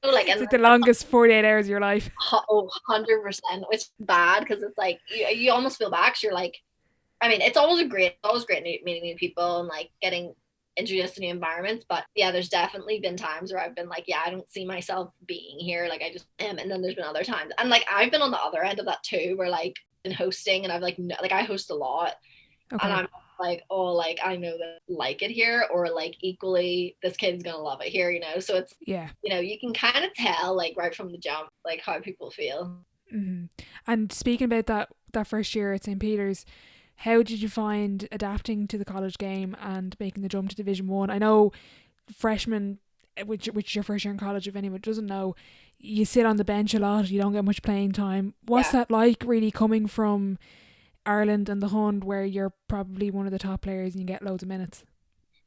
So, like, It's like the longest 48 hours of your life. 100%, which is bad because it's like you almost feel back. So you're like, I mean, it's always great meeting new people and like getting introduced to new environments. But yeah, there's definitely been times where I've been like, yeah, I don't see myself being here. Like I just am. And then there's been other times, and like I've been on the other end of that too, where like been hosting and I've like like I host a lot, Okay. and I'm like, oh, like I know that I like it here, or like equally this kid's gonna love it here. So it's Yeah. you can kind of tell like right from the jump like how people feel. Mm-hmm. And speaking about that first year at St. Peter's, how did you find adapting to the college game and making the jump to Division 1? I know freshmen, which is your first year in college, if anyone doesn't know, you sit on the bench a lot, you don't get much playing time. What's that like really coming from Ireland and the Hund where you're probably one of the top players and you get loads of minutes?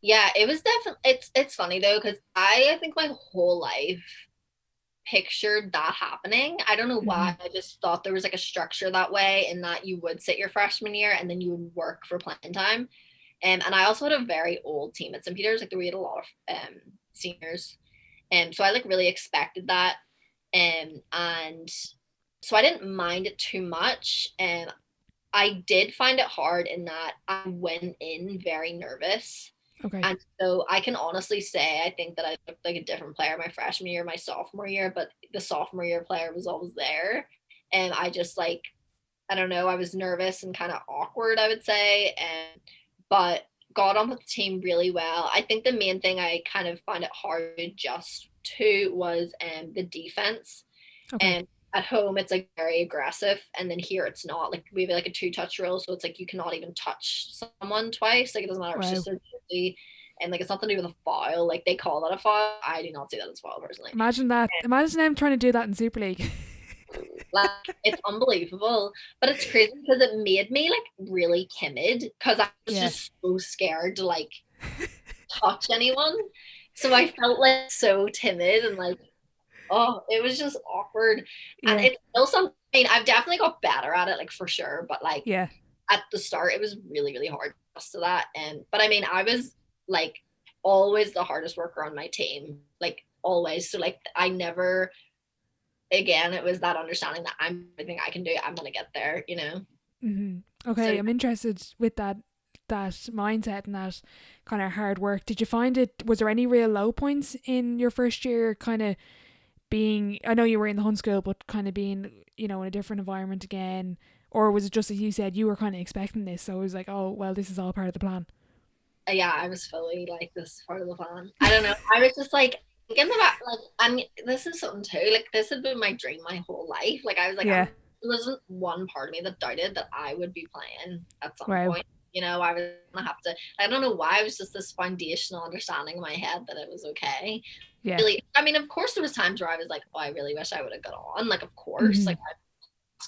Yeah, it was definitely it's funny though because I think my whole life pictured that happening. I don't know why. Mm-hmm. I just thought there was like a structure that way and that you would sit your freshman year and then you would work for playing time. And I also had a very old team at St. Peter's. Like we had a lot of seniors. And so I like really expected that. And so I didn't mind it too much. And I did find it hard in that I went in very nervous. Okay. And so I can honestly say I think that I looked like a different player my freshman year, my sophomore year, but the sophomore year player was always there. And I just like, I don't know, I was nervous and kind of awkward, I would say. But got on with the team really well. I think the main thing I kind of find it hard to adjust to was the defense. Okay. And at home it's like very aggressive, and then here it's not. Like we have like a 2-touch rule, so it's like you cannot even touch someone twice. Like it doesn't matter. Wow. It's just their duty, and like it's nothing to do with a foul. Like they call that a foul. I do not see that as a foul personally. Imagine that. Imagine them trying to do that in Super League. Like it's unbelievable, but it's crazy because it made me like really timid because I was just so scared to like touch anyone. So I felt like so timid and like Oh, it was just awkward. And Yeah. it's still something, I've definitely got better at it, like for sure. But like Yeah. at the start, it was really, really hard to that. And but I mean, I was like always the hardest worker on my team, like always. So like I never, again, it was that understanding that I'm everything I can do, I'm gonna get there, you know. So Okay, I'm interested with that mindset and that kind of hard work. Did you find it? Was there any real low points in your first year? Kind of being, I know you were in the Hunt School, but kind of being, in a different environment again, or was it just as you said, you were kind of expecting this, so it was like, oh well, this is all part of the plan. yeah, I was fully like this part of the plan. I don't know. I was just like thinking about like I mean this is something too. Like this had been my dream my whole life. Like I was like Yeah. there wasn't one part of me that doubted that I would be playing at some Wow. point. You know, I was gonna have to I don't know why it was just this foundational understanding in my head that it was okay. Yeah. Really I mean of course there was times where I was like, oh I really wish I would have got on. Like of course, Mhm. like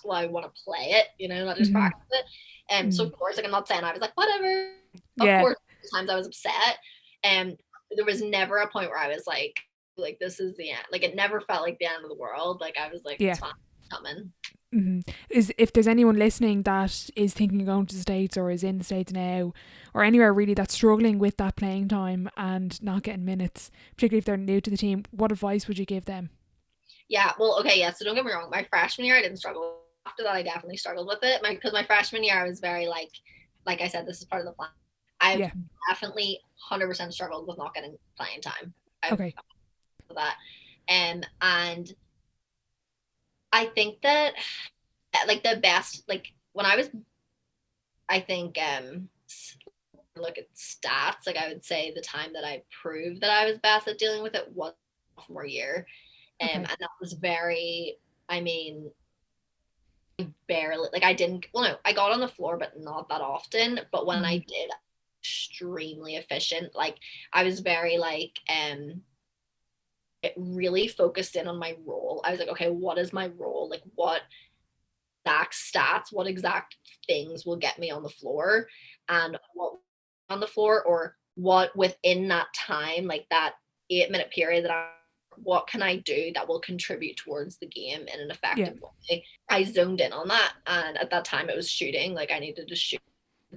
well, I want to play it, you know, not just Mhm. practice it. And so Mhm. of course, like I'm not saying I was like, whatever. Of Yeah. course, times I was upset. And there was never a point where I was like this is the end. Like it never felt like the end of the world. Like I was like, Yeah. it's fine, it's coming. Is if there's anyone listening that is thinking of going to the States or is in the States now or anywhere really that's struggling with that playing time and not getting minutes, particularly if they're new to the team, what advice would you give them? Yeah, well, okay, yeah. So don't get me wrong. My freshman year, I didn't struggle. After that, I definitely struggled with it. Because my freshman year, I was very like I said, this is part of the plan. I've Yeah. definitely 100% struggled with not getting playing time. I've Okay. with that, and I think that like the best like when I was I think look at stats like I would say the time that I proved that I was best at dealing with it was sophomore year, and Okay. that was very I mean barely like I didn't well no I got on the floor but not that often, but when I Mm. did extremely efficient. Like I was very it really focused in on my role. I was like, okay, what is my role? Like what exact stats, what exact things will get me on the floor and what on the floor or what within that time, like that 8 minute period that what can I do that will contribute towards the game in an Yeah. effective way? I zoned in on that. And at that time it was shooting. Like I needed to shoot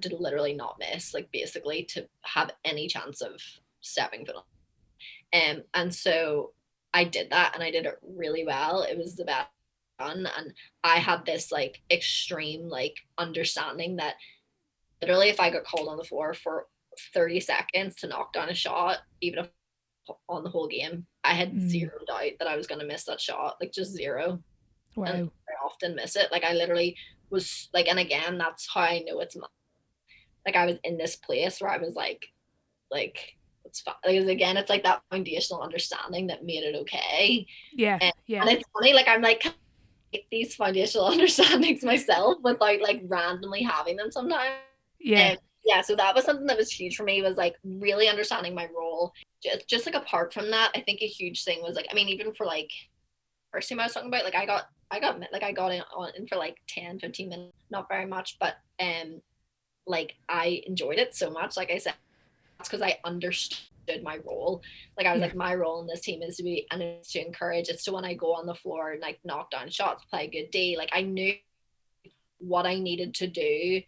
to literally not miss, like basically to have any chance of stepping foot on. And so I did that and I did it really well. It was the best done. And I had this like extreme like understanding that literally if I got called on the floor for 30 seconds to knock down a shot, even if on the whole game, I had Mm. zero doubt that I was going to miss that shot, like just zero. And Wow. I often miss it. Like I literally was like, and again, that's how I know it's like I was in this place where I was like it's fine. Because again, it's like that foundational understanding that made it okay. Yeah. And Yeah. it's funny, like I'm like these foundational understandings myself without like randomly having them sometimes. Yeah. And yeah, so that was something that was huge for me was like really understanding my role. Just like apart from that, I think a huge thing was like I mean even for like first team I was talking about, like I got in for like 10, 15 minutes, not very much, but like I enjoyed it so much. Like I said, that's because I understood my role. Like I was Yeah. like, my role in this team is to be and it's to encourage. It's to when I go on the floor and like knock down shots, play a good day. Like I knew what I needed to do.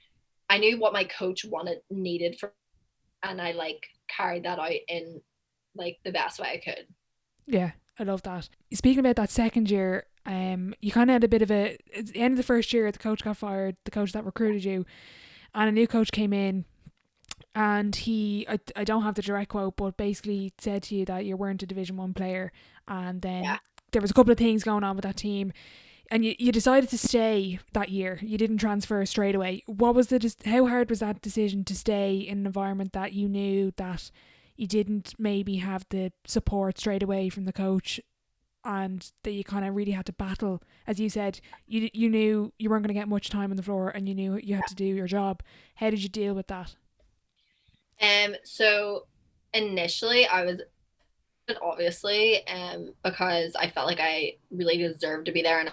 I knew what my coach wanted needed for, and I like carried that out in like the best way I could. Yeah. I love that. Speaking about that second year, you kind of had a bit of a, at the end of the first year, the coach got fired, the coach that recruited you, and a new coach came in, and I don't have the direct quote, but basically said to you that you weren't a Division One player, and Yeah. then there was a couple of things going on with that team, and you decided to stay that year. You didn't transfer straight away. What was how hard was that decision to stay in an environment that you knew that you didn't maybe have the support straight away from the coach, and that you kind of really had to battle? As you said, you knew you weren't going to get much time on the floor, and you knew you had to do your job. How did you deal with that? So initially I was obviously because I felt like I really deserved to be there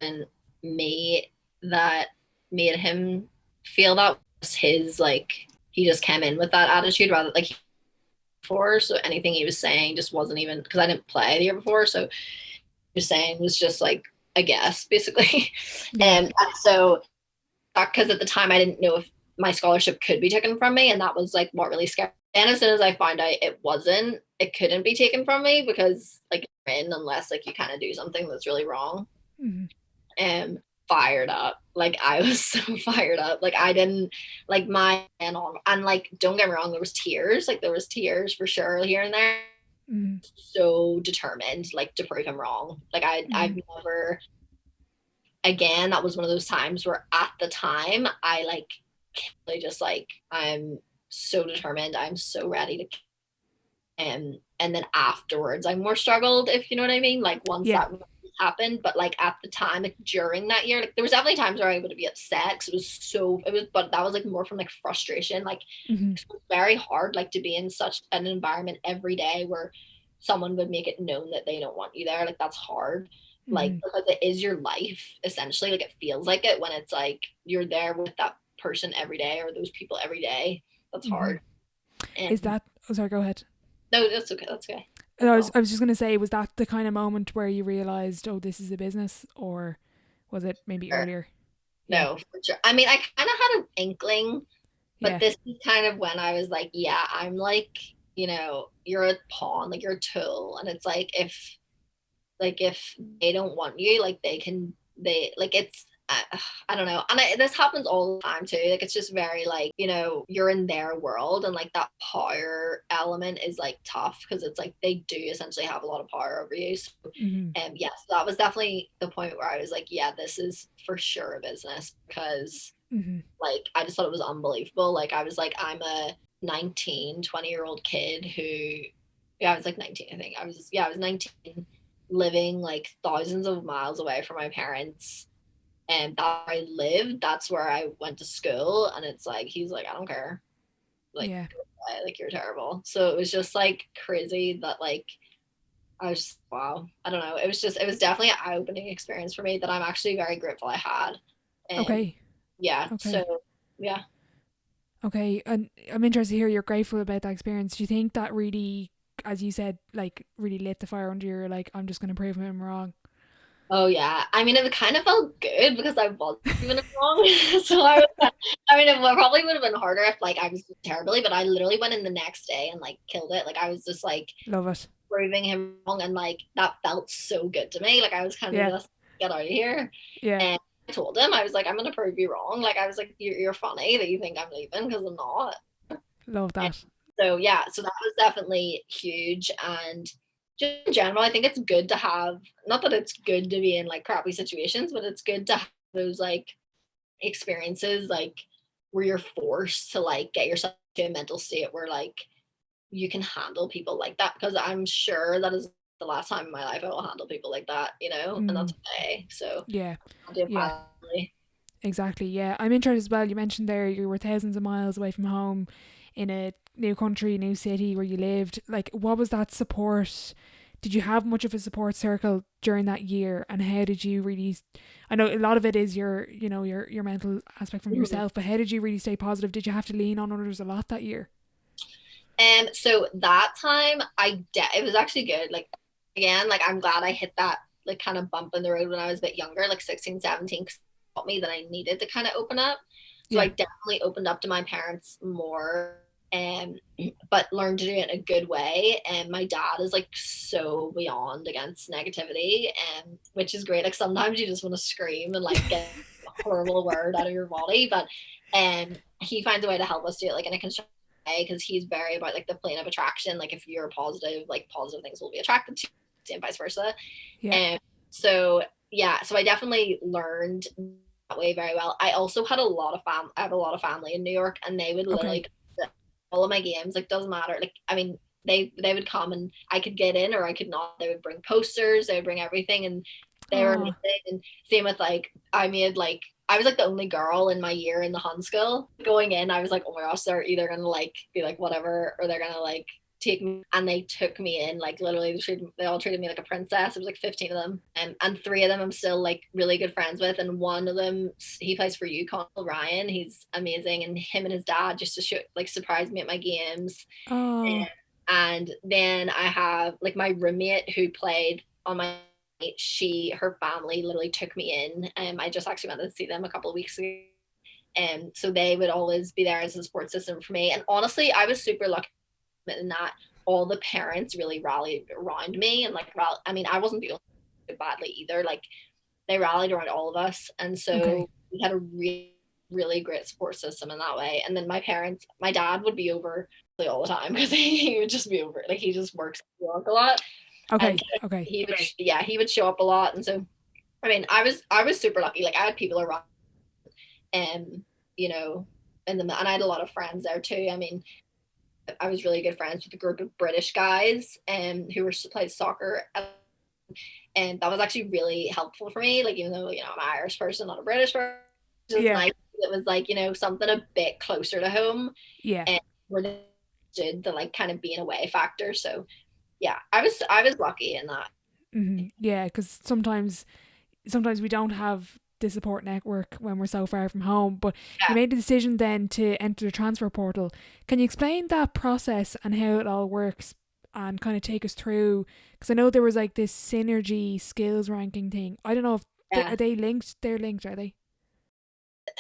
and me that made him feel that was his like he just came in with that attitude rather like before, so anything he was saying just wasn't even, because I didn't play the year before, so he was saying was just like a guess basically. Yeah. And so because at the time I didn't know if my scholarship could be taken from me, and that was like what really scared me. And as soon as I found out it couldn't be taken from me, because like you're in unless like you kind of do something that's really wrong. Mm-hmm. And fired up, like I was so fired up, like I didn't like my and like don't get me wrong, there was tears for sure here and there. Mm-hmm. So determined like to prove him wrong, like I've never, again, that was one of those times where at the time I like really just like, I'm so determined, I'm so ready to, and then afterwards I more struggled, if you know what I mean, like once that happened. But like at the time, like during that year, like there was definitely times where I would be upset because but that was like more from like frustration, like it was very hard like to be in such an environment every day where someone would make it known that they don't want you there. Like that's hard, like because it is your life essentially, like it feels like it when it's like you're there with that person every day or those people every day. That's hard. And Is that, oh sorry, go ahead. no, that's okay. I was just going to say, was that the kind of moment where you realised, oh, this is a business, or was it maybe earlier? No, for sure. I mean, I kind of had an inkling, but this is kind of when I was like, yeah, I'm like, you know, you're a pawn, like you're a tool. And it's like, if they don't want you, like it's, I don't know. And this happens all the time too. Like, it's just very like, you know, you're in their world, and like that power element is like tough because it's like they do essentially have a lot of power over you. So, yes, that was definitely the point where I was like, yeah, this is for sure a business, because like, I just thought it was unbelievable. Like, I was like, I'm a 20-year-old kid who, yeah, I was like 19, I think. I was 19, living like thousands of miles away from my parents, and that I lived, that's where I went to school. And it's like, he's like, I don't care, like, like you're terrible. So it was just like crazy that like I was just, wow, I don't know, it was definitely an eye-opening experience for me that I'm actually very grateful I had. And so yeah. Okay, and I'm interested to hear you're grateful about that experience. Do you think that really, as you said, like really lit the fire under your, like, I'm just going to prove him wrong? Oh yeah, I mean, it kind of felt good because I wasn't even wrong. So I mean, it probably would have been harder if like I was terribly, but I literally went in the next day and like killed it. Like I was just like Love it. proving him wrong, and like that felt so good to me. Like I was kind of just get out of here. And I told him, I was like, I'm gonna prove you wrong. Like I was like, you're funny that you think I'm leaving, because I'm not. Love that. And so yeah, so that was definitely huge. And just in general, I think it's good to have, not that it's good to be in like crappy situations, but it's good to have those like experiences like where you're forced to like get yourself to a mental state where like you can handle people like that, because I'm sure that is the last time in my life I will handle people like that, you know, and that's okay. So I'll do it finally. Exactly. Yeah, I'm interested as well. You mentioned there you were thousands of miles away from home, in a new country, new city where you lived. Like, what was that support? Did you have much of a support circle during that year, and how did you really, I know a lot of it is your, you know, your mental aspect from yourself, but how did you really stay positive? Did you have to lean on others a lot that year? So that time it was actually good. Like, again, like I'm glad I hit that like kind of bump in the road when I was a bit younger, like 16, 17, because it taught me that I needed to kind of open up. So I definitely opened up to my parents more, and but learned to do it in a good way. And my dad is like so beyond against negativity, and which is great. Like sometimes you just want to scream and like get a horrible word out of your body, but he finds a way to help us do it like in a constructive, because he's very about like the plane of attraction. Like if you're positive, like positive things will be attracted to you, and vice versa. And so I definitely learned that way very well. I also had I have a lot of family in New York, and they would literally go to all of my games. Like doesn't matter. Like I mean, they would come, and I could get in or I could not. They would bring posters, they would bring everything, and they were amazing. And same with like I was like the only girl in my year in the Hun school. Going in, I was like, oh my gosh, they're either gonna like be like whatever, or they're gonna like take me. And they took me in, like literally they all treated me like a princess. It was like 15 of them, and 3 of them I'm still like really good friends with, and one of them, he plays for UConn, Ryan. He's amazing, and him and his dad just to show, like surprise me at my games. And then I have like my roommate who played on my, her family literally took me in, and I just actually went to see them a couple of weeks ago. And so they would always be there as a support system for me. And honestly, I was super lucky in that all the parents really rallied around me, and like, I mean, I wasn't feeling badly either. Like, they rallied around all of us, and so we had a really, really great support system in that way. And then my dad would be over all the time because he would just be over. Like, he just works a lot. Okay. And he would show up a lot. And so, I mean, I was super lucky. Like, I had people around, and you know, and I had a lot of friends there too. I mean, I was really good friends with a group of British guys who played soccer, and that was actually really helpful for me. Like, even though, you know, I'm an Irish person, not a British person, it was nice. It was like, you know, something a bit closer to home. Yeah. And did the like kind of being away factor. So yeah, I was lucky in that. Mm-hmm. Yeah, because sometimes we don't have the support network when we're so far from home. But you made the decision then to enter the transfer portal. Can you explain that process and how it all works, and kind of take us through? Because I know there was like this synergy skills ranking thing. I don't know if are they linked? They're linked, are they?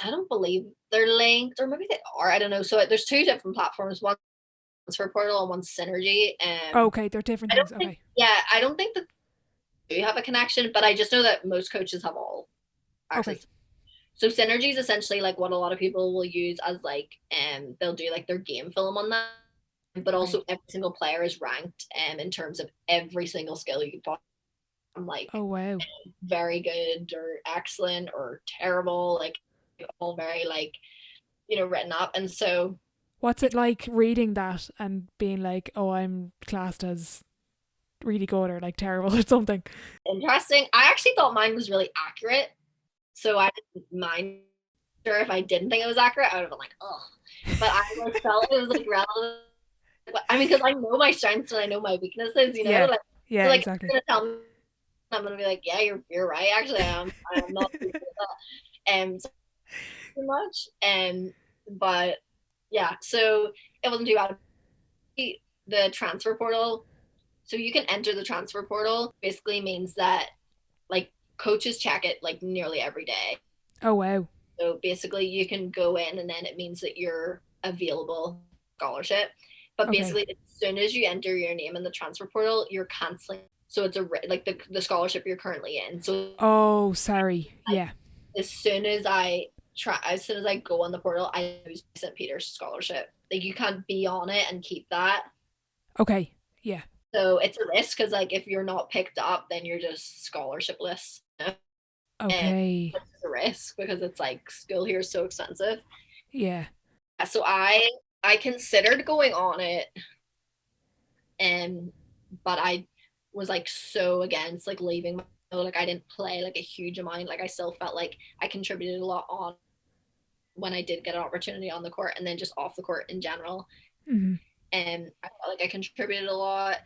I don't believe they're linked, or maybe they are. I don't know. So there's two different platforms. One transfer portal and one synergy. Okay, they're different things. Okay. I don't think that you have a connection, but I just know that most coaches have all access. Okay. So synergy is essentially like what a lot of people will use as like, they'll do like their game film on that, but also every single player is ranked in terms of every single skill you can from like, oh wow, very good or excellent or terrible, like all very like, you know, written up. And so what's it like reading that and being like, oh, I'm classed as really good or like terrible or something? Interesting. I actually thought mine was really accurate, so I didn't mind. Sure, if I didn't think it was accurate, I would have been like, oh. But I like felt it was like relevant. I mean, because I know my strengths and I know my weaknesses, you know. Yeah, so like, exactly. Gonna tell me, I'm gonna be like, yeah, you're right. Actually, I'm not good at that. Too much. But yeah, so it wasn't too bad. The transfer portal. So you can enter the transfer portal. Basically means that like coaches check it like nearly every day. Oh wow. So basically you can go in, and then it means that you're available scholarship. But basically, as soon as you enter your name in the transfer portal, you're canceling. So it's like the scholarship you're currently in. So yeah. As soon as I go on the portal, I lose St. Peter's scholarship. Like, you can't be on it and keep that. Okay. Yeah. So it's a risk, because like if you're not picked up, then you're just scholarship-less. You know? Okay. And it's a risk because it's like school here is so expensive. Yeah. So I considered going on it, but I was like so against like leaving. Like, I didn't play like a huge amount. Like, I still felt like I contributed a lot on when I did get an opportunity on the court, and then just off the court in general. Mm-hmm. And I felt like I contributed a lot.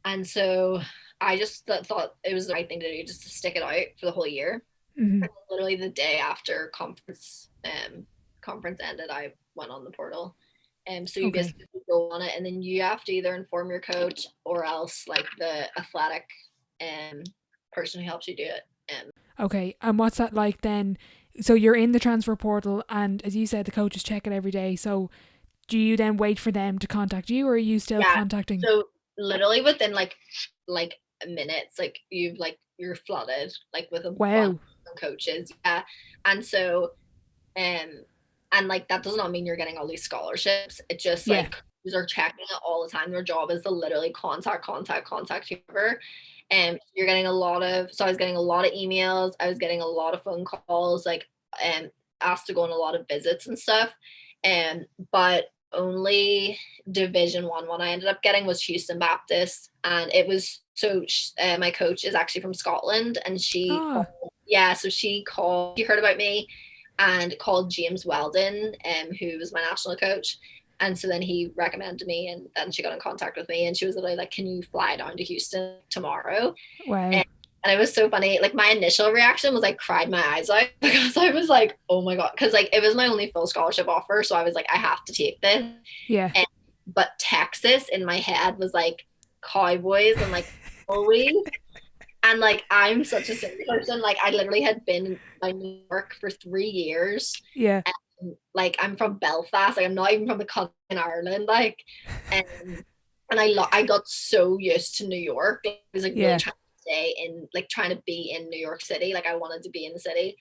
And so I just thought it was the right thing to do, just to stick it out for the whole year. Mm-hmm. Literally the day after conference ended, I went on the portal. So you basically go on it, and then you have to either inform your coach or else like the athletic person who helps you do it. Okay, and what's that like then? So you're in the transfer portal, and as you said, the coaches check it every day. So do you then wait for them to contact you, or are you still contacting? So literally within like minutes, like you're flooded like with a bunch of coaches. Yeah. And so and like that does not mean you're getting all these scholarships. It just like coaches are checking it all the time. Their job is to literally contact whoever. And you're getting a lot of, so I was getting a lot of emails, I was getting a lot of phone calls, like asked to go on a lot of visits and stuff. But only Division one I ended up getting was Houston Baptist, and it was my coach is actually from Scotland, and she heard about me and called James Weldon, who was my national coach. And so then he recommended me, and then she got in contact with me, and she was like, can you fly down to Houston tomorrow? Wow. And it was so funny. Like, my initial reaction was I cried my eyes out, because I was like, oh my God. Because like it was my only full scholarship offer. So I was like, I have to take this. Yeah. but Texas in my head was like cowboys and like always. And like I'm such a city person. Like I literally had been in New York for 3 years. Yeah. And like I'm from Belfast. Like I'm not even from the country in Ireland. Like and I got so used to New York. I was like really Yeah. trying to stay in, like trying to be in New York City. Like I wanted to be in the city.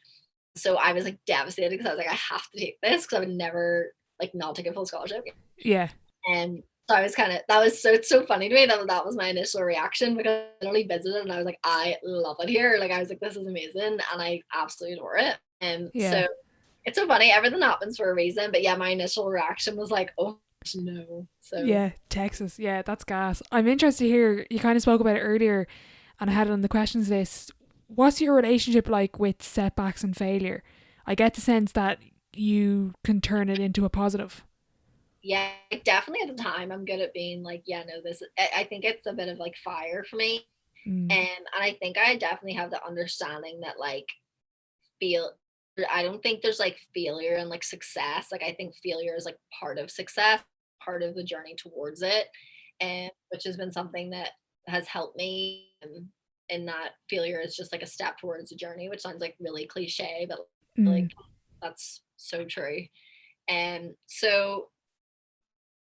So I was like devastated because I was like, I have to take this because I would never like not take a full scholarship. Yeah. And so I was kind of, that was so, it's so funny to me that that was my initial reaction because I only visited and I was like, I love it here. Like I was like, this is amazing. And I absolutely adore it. And Yeah. so it's so funny. Everything happens for a reason. But yeah, my initial reaction was like, oh no. So Yeah. Texas. Yeah, that's gas. I'm interested to hear, you kind of spoke about it earlier and I had it on the questions list. What's your relationship like with setbacks and failure? I get the sense that you can turn it into a positive. yeah, definitely at the time I'm good at being like, yeah, no, this, I think it's a bit of like fire for me. Mm. And I think I definitely have the understanding that like feel I don't think there's like failure and like success. Like I think failure is like part of success, part of the journey towards it. And which has been something that has helped me in that failure is just like a step towards the journey, which sounds like really cliche, but Mm. like that's so true. And so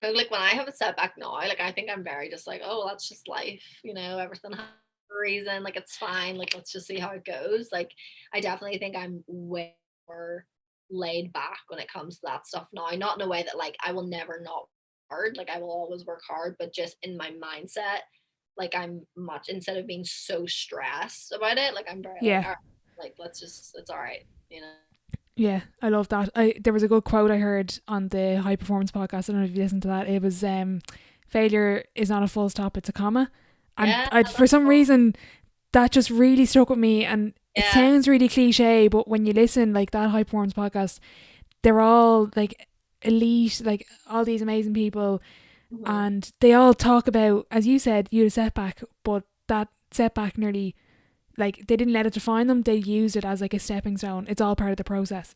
like when I have a setback now, like I think I'm very just like, oh, that's just life, everything happens for a reason. Like it's fine. Like let's just see how it goes. Like I definitely think I'm way more laid back when it comes to that stuff now. Not in a way that like I will never not work hard. Like I will always work hard, but just in my mindset, like I'm much instead of being so stressed about it, like I'm very like, Yeah. all right, like let's just it's all right. Yeah, I love that. There was a good quote I heard on the High Performance podcast. I don't know if you listened to that. It was failure is not a full stop, it's a comma. And Yeah, for some reason that just really stuck with me, and it yeah. sounds really cliche, but when you listen, like that High Performance podcast, they're all like elite, like all these amazing people, Mhm. and they all talk about, as you said, you had a setback, but that setback nearly, like, they didn't let it define them, they used it as like a stepping stone. It's all part of the process.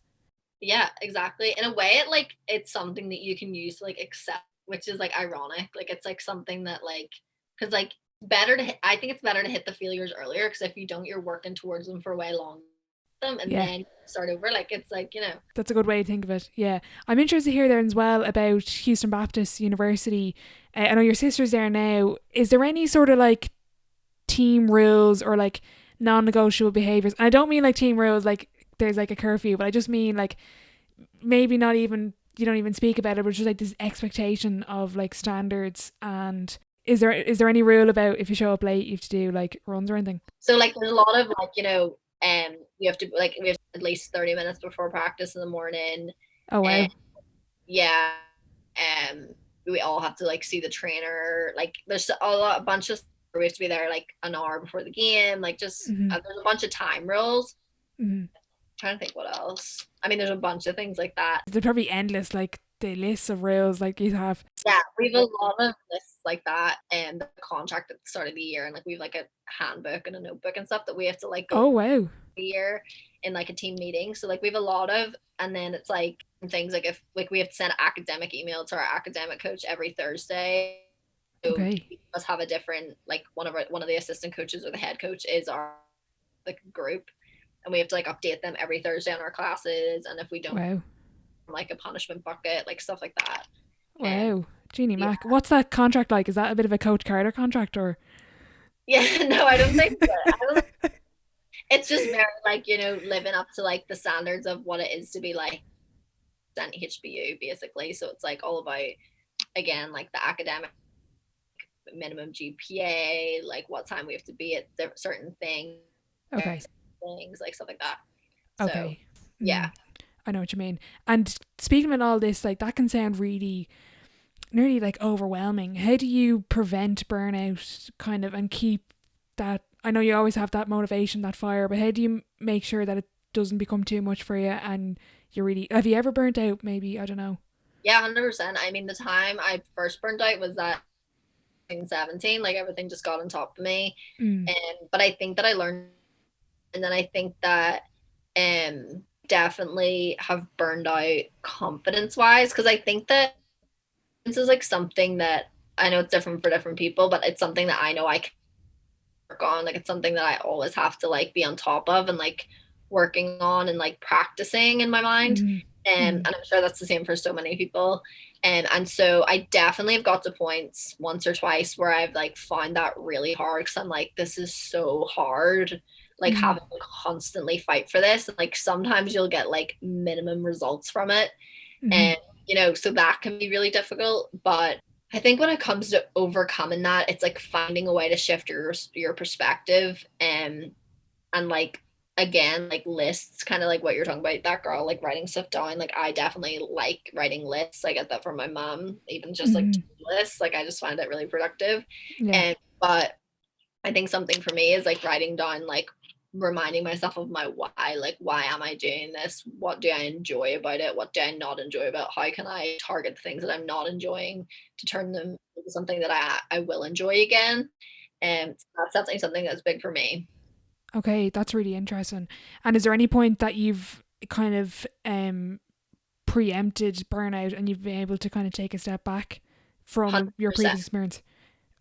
Yeah, exactly. In a way, it's something that you can use to like accept, which is like ironic. Like it's like something that like because like I think it's better to hit the failures earlier because if you don't, you're working towards them for way long them and Yeah, then start over. Like it's like that's a good way to think of it. Yeah, I'm interested to hear there as well about Houston Baptist University. I know your sister's there now. Is there any sort of like team rules or like non-negotiable behaviors? And I don't mean like team rules like there's like a curfew, but I just mean like maybe not even, you don't even speak about it, but just like this expectation of like standards. And is there any rule about if you show up late you have to do like runs or anything? so like there's a lot of like you have to like we have at least 30 minutes before practice in the morning. Oh And wow. yeah, um we all have to like see the trainer. Like there's a bunch of we have to be there like an hour before the game. Like just Mm-hmm. there's a bunch of time rules. Mm-hmm. Trying to think what else. I mean, there's a bunch of things like that. They're probably endless, like the lists of rules like you have. Yeah, we have a lot of lists like that and the contract at the start of the year, and like we have like a handbook and a notebook and stuff that we have to like go Oh wow. year in like a team meeting. So like we have a lot of, and then it's like things like if like we have to send an academic email to our academic coach every Thursday. So Okay. we must have a different like one of the assistant coaches or the head coach is our like group, and we have to like update them every Thursday on our classes. And if we don't Wow. like a punishment bucket, like stuff like that. And Wow. Jeannie yeah, Mac. What's that contract like? Is that a bit of a Coach Carter contract or? yeah, no, I don't think so. It's just very like living up to like the standards of what it is to be like an HBU basically. So it's like all about again like the academic minimum GPA, like what time we have to be at certain Okay. things like stuff like that. So Okay. yeah, I know what you mean. And speaking of all this, like that can sound really nearly like overwhelming. How do you prevent burnout kind of and keep that? I know you always have that motivation, that fire, but how do you make sure that it doesn't become too much for you and you really, have you ever burnt out? Maybe, I don't know. yeah, 100%. I mean, the time I first burned out was that 17, like everything just got on top of me. Mm. And but I think that I learned, and then I think that definitely have burned out confidence wise because I think that this is like something that I know it's different for different people, but it's something that I know I can work on. Like it's something that I always have to like be on top of and like working on and like practicing in my mind. Mm. And I'm sure that's the same for so many people. And so I definitely have got to points once or twice where I've like found that really hard because I'm like, this is so hard, like Mm. having to constantly fight for this. And like sometimes you'll get like minimum results from it. Mm. And, so that can be really difficult. But I think when it comes to overcoming that, it's like finding a way to shift your perspective and like again like lists, kind of like what you're talking about, that girl like writing stuff down. Like I definitely like writing lists. I get that from my mom, even just like Mm. lists. Like I just find it really productive. Yeah. And but I think something for me is like writing down, like reminding myself of my why. Like why am I doing this? What do I enjoy about it? What do I not enjoy about it? How can I target the things that I'm not enjoying to turn them into something that I will enjoy again? And that's definitely something that's big for me. Okay, that's really interesting. And is there any point that you've kind of preempted burnout and you've been able to kind of take a step back from your 100%. previous experience?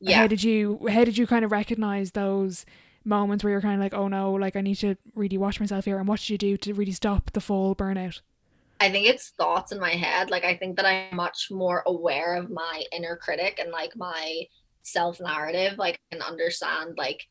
Yeah. How did you kind of recognize those moments where you're kind of like, oh no, like I need to really watch myself here, and what did you do to really stop the full burnout? I think it's thoughts in my head. Like I think that I'm much more aware of my inner critic and like my self narrative. Like I can understand like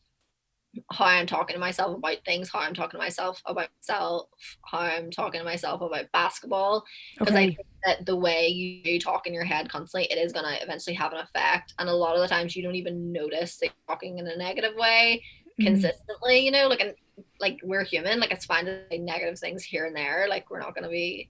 how I'm talking to myself about things, how I'm talking to myself about myself, how I'm talking to myself about basketball. Because I Okay. think that the way you talk in your head constantly, it is going to eventually have an effect. And a lot of the times you don't even notice that you're talking in a negative way Mm. consistently, like, and like we're human, like it's fine to say negative things here and there. Like we're not going to be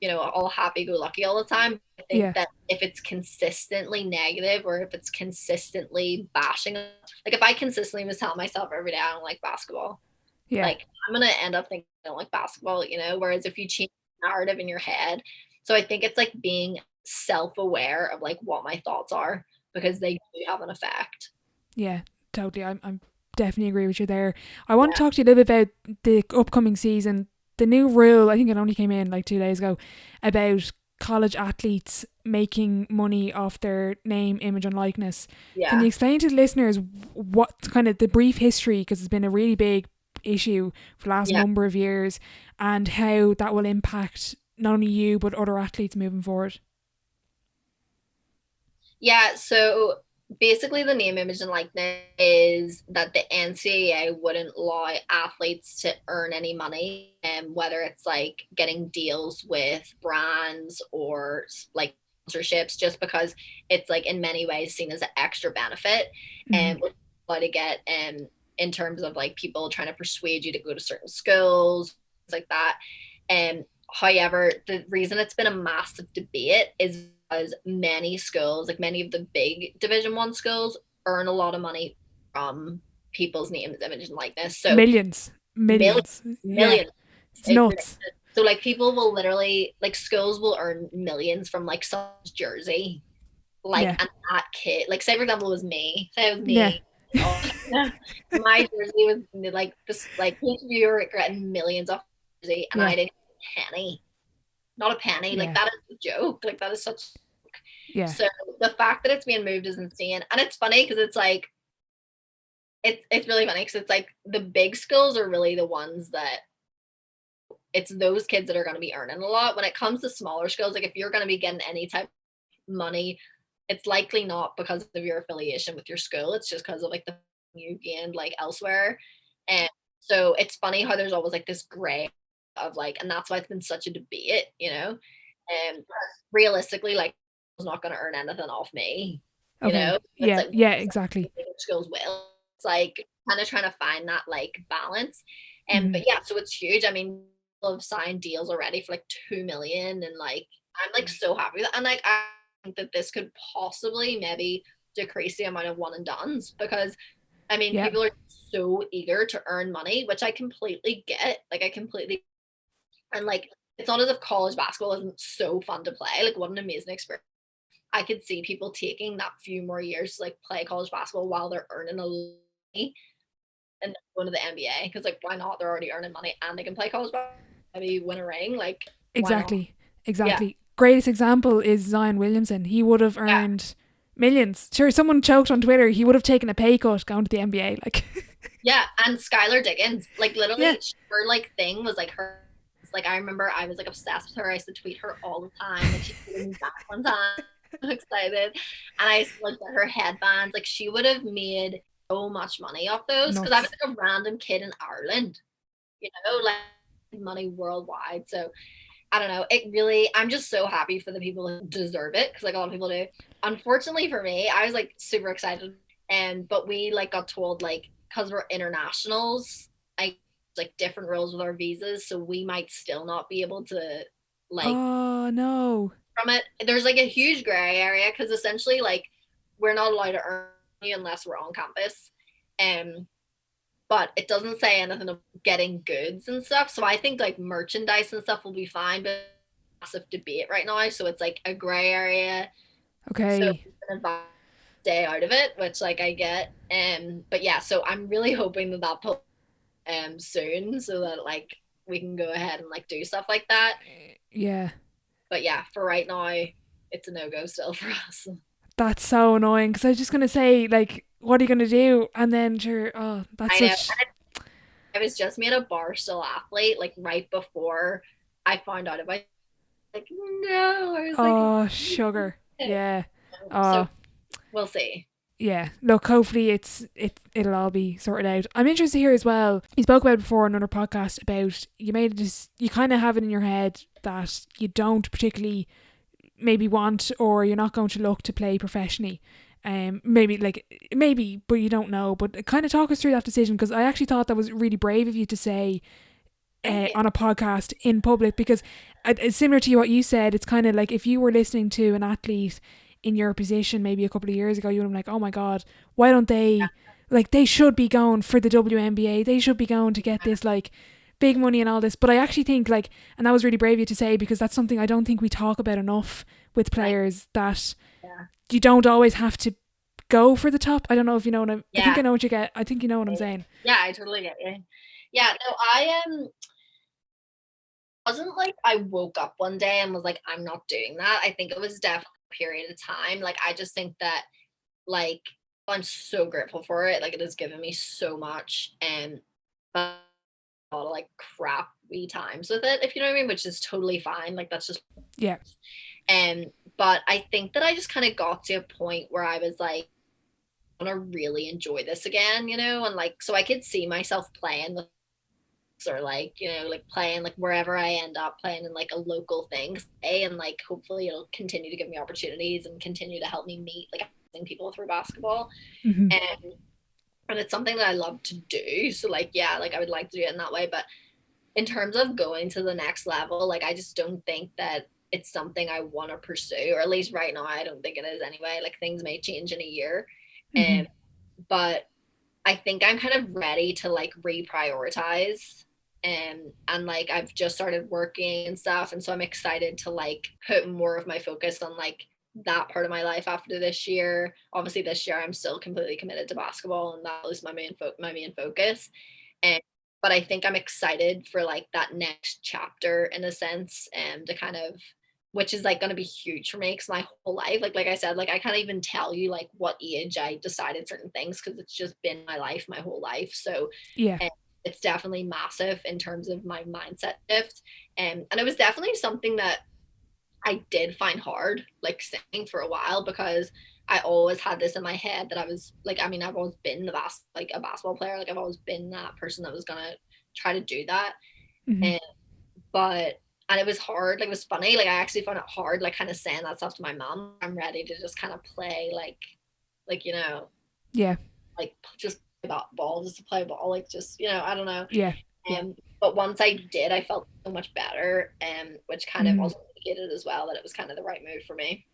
all happy go lucky all the time. I think Yeah. that if it's consistently negative or if it's consistently bashing, like if I consistently was telling myself every day I don't like basketball, Yeah. like I'm gonna end up thinking I don't like basketball, whereas if you change the narrative in your head. So I think it's like being self-aware of like what my thoughts are, because they do have an effect. Yeah. Totally. I'm definitely agree with you there. I want to Yeah. talk to you a little bit about the upcoming season. The new rule, I think it only came in like 2 days ago, about college athletes making money off their name, image, and likeness. Can you Yeah. explain to the listeners what kind of the brief history, because it's been a really big issue for the last Yeah. number of years, and how that will impact not only you but other athletes moving forward? Yeah, so basically the name, image, and likeness is that the NCAA wouldn't allow athletes to earn any money, and whether it's like getting deals with brands or like sponsorships, just because it's like in many ways seen as an extra benefit Mm-hmm. and allowed to get in terms of like people trying to persuade you to go to certain schools, things like that. And however, the reason it's been a massive debate is because many schools, like many of the big Division 1 schools, earn a lot of money from people's names, image, and likeness. So Millions. millions, Millions. Yeah. millions. It's It's nuts. ridiculous. So like people will literally, like schools will earn millions from like someone's jersey. Like, Yeah. and that kid, like say for example it was me. Say it was Yeah. me. Oh, my jersey was like this, like HBU were getting millions off jersey, and I Yeah. didn't get a penny. Not a penny. Like Yeah. that is a joke. Like that is such. Yeah. So the fact that it's being moved is insane, and it's funny because it's like it's really funny because it's like the big schools are really the ones that it's those kids that are going to be earning a lot. When it comes to smaller schools, like if you're going to be getting any type of money, it's likely not because of your affiliation with your school. It's just because of like the you gained like elsewhere, and so it's funny how there's always like this gray of like, and that's why it's been such a debate. And realistically, like, I was not going to earn anything off me, Okay. It's Yeah. like Yeah. Exactly. schools will. It's like kind of trying to find that like balance. And Mm-hmm. but yeah, so it's huge. I mean, people have signed deals already for like 2 million, and like I'm like so happy with that. And like I think that this could possibly maybe decrease the amount of one and dones, because I mean Yeah. people are so eager to earn money, which I completely get. Like I completely, and like it's not as if college basketball isn't so fun to play. Like what an amazing experience. I could see people taking that few more years to like play college basketball while they're earning a lot of money and then going to the NBA, because like why not? They're already earning money and they can play college basketball, maybe win a ring. Like why not? Exactly. Yeah. Exactly. greatest example is Zion Williamson. He would have earned millions. Sure, someone choked on Twitter. He would have taken a pay cut going to the NBA. Like, yeah, and Skylar Diggins, like literally, her like thing was like her. Like I remember, I was like obsessed with her. I used to tweet her all the time. Like she tweeted me back one time. I'm excited, and I used to look at her headbands. Like she would have made so much money off those because I was like a random kid in Ireland, you know, like money worldwide. So I don't know. It really, I'm just so happy for the people who deserve it because like a lot of people do. Unfortunately for me, I was like super excited, but we like got told like because we're internationals, like different rules with our visas, so we might still not be able to like. Oh no! From it, there's like a huge gray area because essentially like we're not allowed to earn money unless we're on campus, but it doesn't say anything of getting goods and stuff. So I think like merchandise and stuff will be fine, but massive debate right now. So it's like a gray area. Okay. So I'm gonna stay out of it, which like I get. But yeah, so I'm really hoping that pulls soon so that like we can go ahead and like do stuff like that. Yeah. But yeah, for right now, it's a no-go still for us. That's so annoying because I was just gonna say like, what are you gonna do? And then sure, that's such. I was just made a Barstool athlete like right before I found out about. Like no, I was like, sugar. Yeah. So we'll see. Yeah, look, hopefully it'll all be sorted out. I'm interested here as well. You spoke about it before on another podcast about you kind of have it in your head that you don't particularly maybe want or you're not going to look to play professionally. Maybe, but you don't know. But kind of talk us through that decision because I actually thought that was really brave of you to say on a podcast in public because it's similar to what you said. It's kind of like if you were listening to an athlete in your position maybe a couple of years ago, you would have been like, oh my God, why don't they, like they should be going for the WNBA, they should be going to get this like big money and all this. But I actually think like, and that was really brave of you to say because that's something I don't think we talk about enough with players, that you don't always have to go for the top. I don't know if you know what I think I know what you get. I think you know what I'm saying. Yeah, I totally get you. Yeah, no, I wasn't like I woke up one day and was like, I'm not doing that. I think it was definitely period of time. Like I just think that like I'm so grateful for it. Like it has given me so much and a lot of like crappy times with it, if you know what I mean, which is totally fine. Like that's just but I think that I just kind of got to a point where I was like, I want to really enjoy this again, you know, and like so I could see myself playing with or like, you know, like playing like wherever I end up playing in like a local thing and like hopefully it'll continue to give me opportunities and continue to help me meet like people through basketball. And it's something that I love to do, so like yeah, like I would like to do it in that way. But in terms of going to the next level, like I just don't think that it's something I want to pursue, or at least right now I don't think it is anyway. Like things may change in a year. But I think I'm kind of ready to like reprioritize and like I've just started working and stuff, and so I'm excited to like put more of my focus on like that part of my life after this year. Obviously this year I'm still completely committed to basketball and that was my main focus, and but I think I'm excited for like that next chapter in a sense, and to kind of, which is like going to be huge for me because my whole life, like I said, like I can't even tell you like what age I decided certain things because it's just been my life my whole life. So yeah, it's definitely massive in terms of my mindset shift, and it was definitely something that I did find hard like saying for a while because I always had this in my head that I was like, I mean I've always been a basketball player, like I've always been that person that was gonna try to do that. And it was hard. Like it was funny. Like I actually found it hard, like kind of saying that stuff to my mom. I'm ready to just kind of play, like you know, like just about ball, just to play ball, like just you know, I don't know. But once I did, I felt so much better, which kind of also indicated as well that it was kind of the right move for me.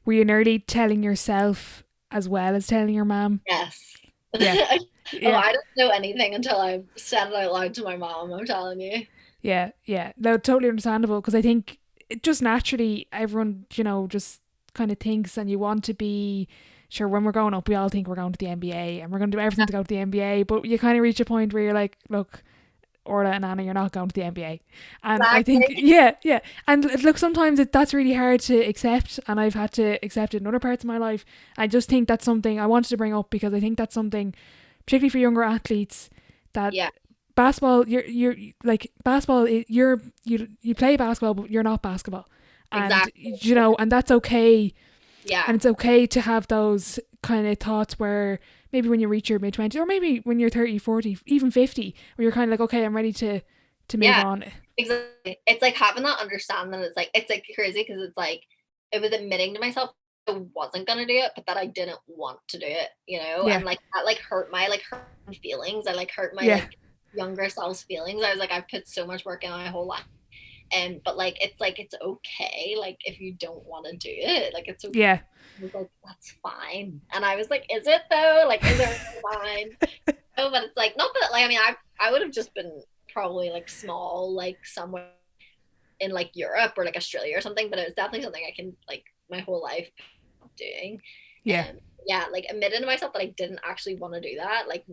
Were you nearly telling yourself as well as telling your mom? Yes. Yeah. Oh, I don't know anything until I said it out loud to my mom. I'm telling you. Yeah, no, totally understandable because I think it just naturally everyone, you know, just kind of thinks and you want to be sure when we're growing up, we all think we're going to the NBA and we're going to do everything to go to the NBA, but you kind of reach a point where you're like, look, Orla and Anna, you're not going to the NBA. And I think, Exactly. yeah. And look, sometimes that's really hard to accept, and I've had to accept it in other parts of my life. I just think that's something I wanted to bring up, because I think that's something, particularly for younger athletes, that Yeah, basketball, you're like, basketball, you play basketball, but you're not basketball. And, exactly. and that's okay. Yeah, And it's okay to have those kind of thoughts where maybe when you reach your mid-20s, or maybe when you're 30, 40, even 50, where you're kind of like, okay, I'm ready to move yeah, on. exactly. It's like having that understanding. It's like crazy because it's like it was admitting to myself I wasn't gonna do it, but that I didn't want to do it, Yeah, and like that like hurt my feelings. I like hurt my yeah, younger self's feelings. I was like, I've put so much work in my whole life. And but like it's okay, like if you don't want to do it, like it's okay. yeah. I was like, that's fine. And I was like, is it though? Like, is it fine? No, but it's like not that like I mean I would have just been probably like small, like somewhere in like Europe or like Australia or something, but it was definitely something I can like my whole life doing. Yeah. And yeah, like admitting to myself that I didn't actually want to do that, like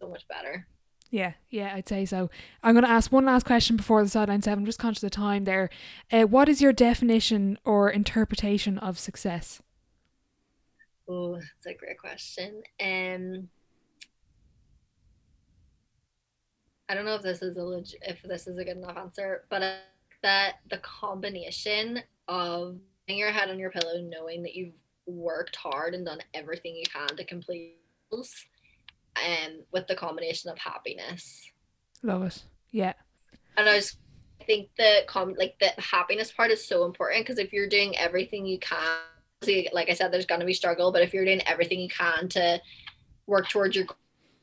so much better. Yeah, I'd say so. I'm going to ask one last question before the sideline 7. I'm just conscious of time there. What is your definition or interpretation of success? Oh, that's a great question. I don't know if this is if this is a good enough answer, but that the combination of putting your head on your pillow, knowing that you've worked hard and done everything you can to complete goals, and with the combination of happiness. Love it. Yeah. And I think the happiness part is so important because if you're doing everything you can, like I said, there's gonna be struggle, but if you're doing everything you can to work towards your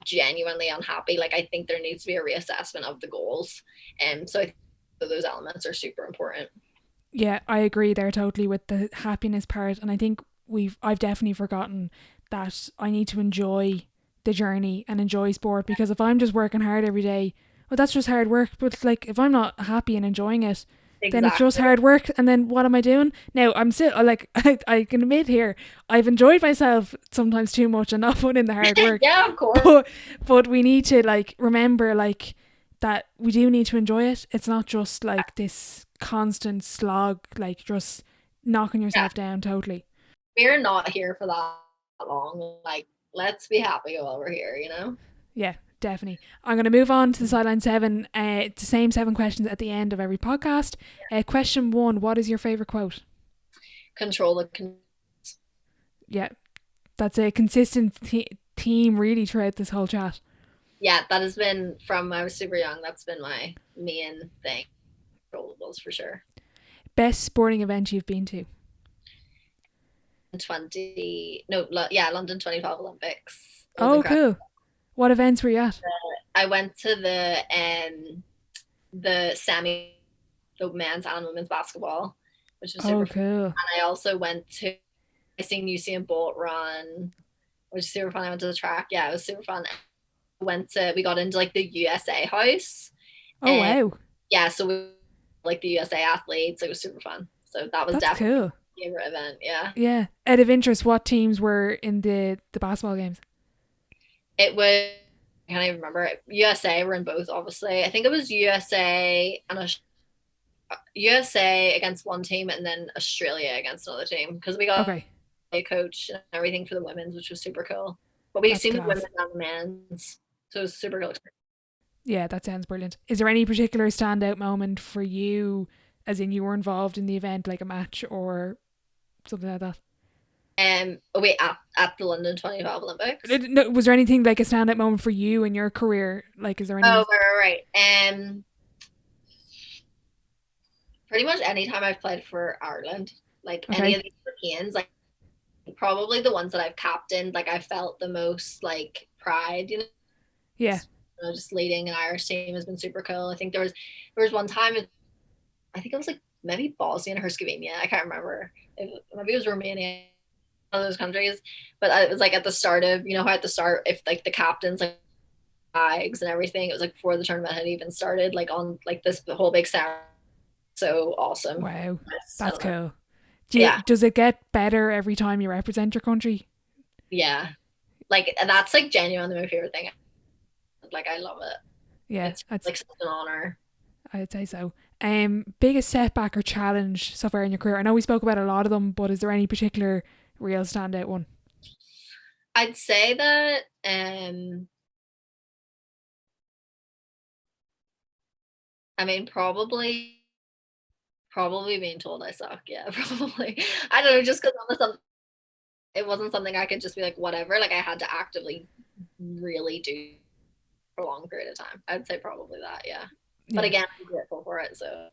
genuinely unhappy, like I think there needs to be a reassessment of the goals. And so I think those elements are super important. Yeah, I agree there totally with the happiness part. And I think I've definitely forgotten that I need to enjoy the journey and enjoy sport, because if I'm just working hard every day, well, that's just hard work. But like, if I'm not happy and enjoying it, then it's just Exactly. hard work. And then what am I doing? Now, I'm still like, I can admit here, I've enjoyed myself sometimes too much and not put in the hard work. Yeah, of course. But we need to like remember like that we do need to enjoy it. It's not just like this constant slog, like just knocking Yeah. yourself down totally. We're not here for that long. Like, let's be happy while we're here, Yeah, definitely. I'm going to move on to the sideline 7. It's the same 7 questions at the end of every podcast. Question 1: what is your favorite quote? Control the Yeah, that's a consistent theme really throughout this whole chat. Yeah, that has been from I was super young. That's been my main thing. Controllables for sure. Best sporting event you've been to? London 2012 Olympics. It was Oh, incredible. cool. What events were you at? I went to the semi, the men's and women's basketball, which was super fun. Cool. And I also went to I seen Usain Bolt run, which is super fun. I went to the track. Yeah, it was super fun. We got into like the USA house. Oh, wow. Yeah, so we like the USA athletes. It was super fun. So that was That's definitely cool. my favorite event. Yeah. Yeah. Out of interest, what teams were in the basketball games? It was I can't even remember it. USA were in both, obviously. I think it was USA and USA against one team and then Australia against another team because we got Okay. a coach and everything for the women's, which was super cool. But we've That's seen the class. women and the men's, so it was super cool. Yeah, that sounds brilliant. Is there any particular standout moment for you, as in you were involved in the event, like a match or something like that? Wait, at the London 2012 Olympics. No, was there anything like a standout moment for you in your career? Like, is there any? Oh, right. Pretty much any time I've played for Ireland, like any of Okay. the Europeans, like probably the ones that I've captained, like I felt the most like pride, Yeah. just leading an Irish team has been super cool. I think there was one time, I think it was like maybe Bosnia and Herzegovina. I can't remember. Maybe it was Romania, one of those countries. But it was like at the start of, how at the start, if like the captains like flags and everything, it was like before the tournament had even started, like on like this the whole big ceremony. So awesome. Wow. Yes, That's cool. Yeah. Does it get better every time you represent your country? Yeah. Like that's like genuinely my favorite thing. Like I love it. Yeah, It's that's like such an honor. I'd say so. Biggest setback or challenge so far in your career? I know we spoke about a lot of them, but is there any particular real standout one? I'd say that I mean probably being told I suck. Yeah, probably. I don't know, just because it wasn't something I could just be like whatever. Like I had to actively really do for a long period of time. I'd say probably that, yeah. But Yeah, again, I'm grateful for it. So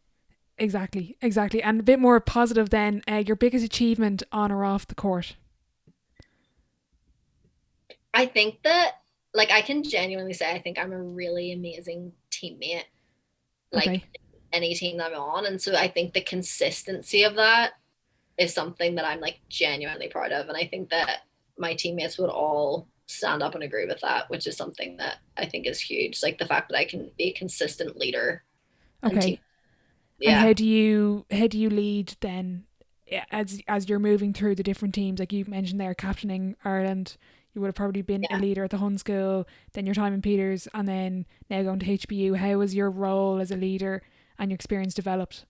exactly, exactly. And a bit more positive then. Your biggest achievement on or off the court? I think that like I can genuinely say I think I'm a really amazing teammate. Like Okay. any team that I'm on. And so I think the consistency of that is something that I'm like genuinely proud of. And I think that my teammates would all stand up and agree with that, which is something that I think is huge. Like the fact that I can be a consistent leader and team. Okay. And Yeah. how do you lead then, as you're moving through the different teams? Like you mentioned there, captaining Ireland. You would have probably been a Yeah. leader at the Hun School, then your time in Peters, and then now going to HBU. How was your role as a leader and your experience developed?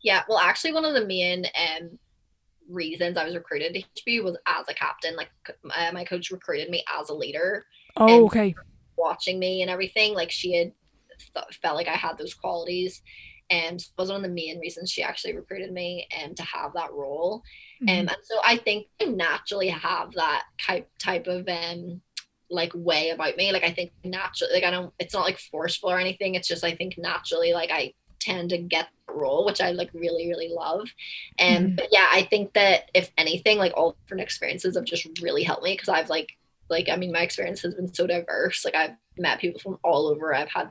Yeah. Well, actually, one of the main reasons I was recruited to HB was as a captain. Like my coach recruited me as a leader Oh, and okay. watching me and everything. Like she had felt like I had those qualities. And so it was one of the main reasons she actually recruited me and to have that role. Mm-hmm. And so I think I naturally have that type of like way about me. Like I think naturally, like I don't, it's not like forceful or anything. It's just I think naturally, like I tend to get the role, which I like really, really love. And Mm-hmm. but yeah, I think that if anything, like all different experiences have just really helped me because I've like I mean, my experience has been so diverse. Like I've met people from all over. I've had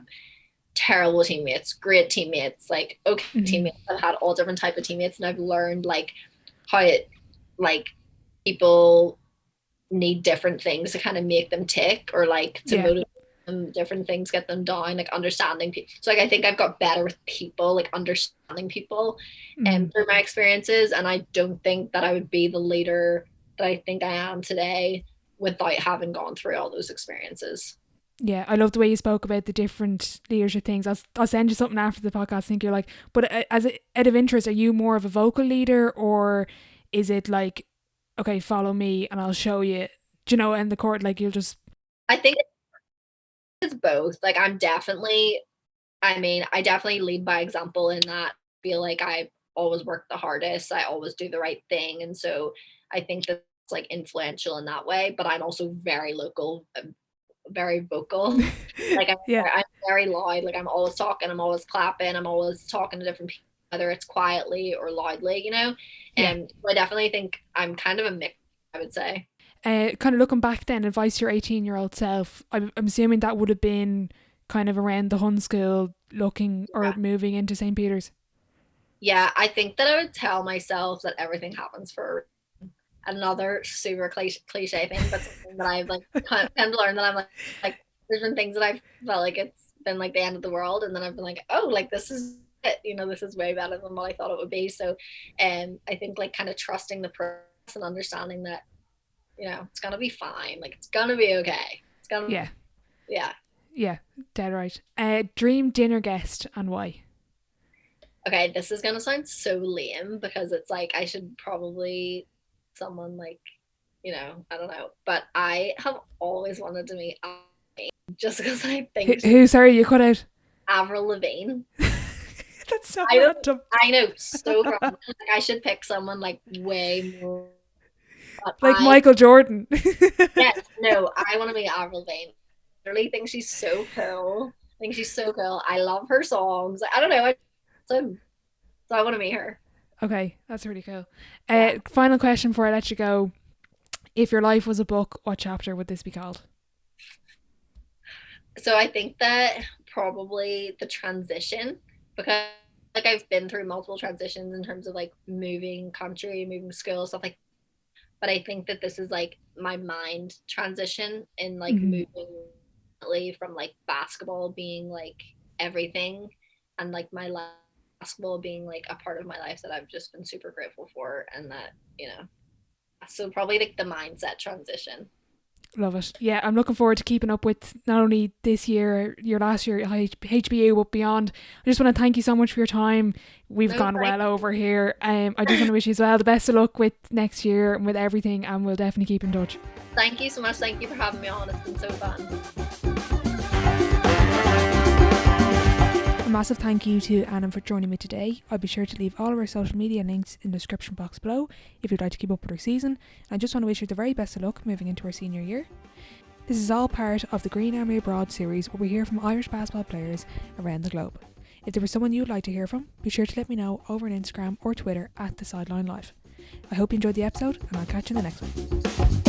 terrible teammates, great teammates, like okay Mm-hmm. teammates. I've had all different type of teammates, and I've learned like how it like people need different things to kind of make them tick or like to Yeah. motivate them, different things get them down, like understanding people. So like I think I've got better with people, like understanding people Mm-hmm. and through my experiences. And I don't think that I would be the leader that I think I am today without having gone through all those experiences. Yeah, I love the way you spoke about the different leadership things. I'll send you something after the podcast. I think you're like, but out of interest, are you more of a vocal leader, or is it like, okay, follow me and I'll show you, do you know, in the court, like you'll just, I think it's both. Like I'm definitely I mean, I definitely lead by example in that I feel like I always work the hardest. I always do the right thing. And so I think that's like influential in that way. But I'm also very local, very vocal. Like yeah, I'm very loud. Like I'm always talking, I'm always clapping, I'm always talking to different people, whether it's quietly or loudly, you know? yeah. And I definitely think I'm kind of a mix, I would say. Kind of looking back then, advice to your 18-year-old self. I'm assuming that would have been kind of around the Hun school, looking or Yeah. moving into St. Peter's. Yeah, I think that I would tell myself that everything happens for another super cliche thing, but something that I've like come to learn that I'm like there's been things that I've felt like it's been like the end of the world, and then I've been like, oh, like this is it, you know, this is way better than what I thought it would be. So, I think like kind of trusting the process and understanding that you know it's gonna be fine, like it's gonna be okay. It's gonna, Yeah, yeah. yeah, dead right. Dream dinner guest and why? Okay, this is gonna sound so lame because it's like I should probably someone like you know I don't know, but I have always wanted to meet just because I think she's Who? Sorry, you cut out. Avril Lavigne. That's so I don't. random. I know so wrong. Like I should pick someone like way more. But Like Michael Jordan. yes, no, I want to be Avril Lavigne. I really think she's so cool. I think she's so cool. I love her songs. I don't know. So I want to meet her. Okay, that's really cool. Yeah. Final question before I let you go. If your life was a book, what chapter would this be called? So I think that probably the transition because like I've been through multiple transitions in terms of like moving country, moving school, stuff like but I think that this is like my mind transition in like Mm-hmm. moving from like basketball being like everything and like my life basketball being like a part of my life that I've just been super grateful for and that, you know, so probably like the mindset transition. Love it. Yeah, I'm looking forward to keeping up with not only this year, your last year at HBU, but beyond. I just want to thank you so much for your time. We've gone well over here. I just want to wish you as well the best of luck with next year and with everything, and we'll definitely keep in touch. Thank you so much. Thank you for having me on. It's been so fun. A massive thank you to Anna for joining me today. I'll be sure to leave all of her social media links in the description box below if you'd like to keep up with her season. I just want to wish her the very best of luck moving into her senior year. This is all part of the Green Army Abroad series, where we hear from Irish basketball players around the globe. If there was someone you'd like to hear from, be sure to let me know over on Instagram or Twitter @TheSidelineLive. I hope you enjoyed the episode, and I'll catch you in the next one.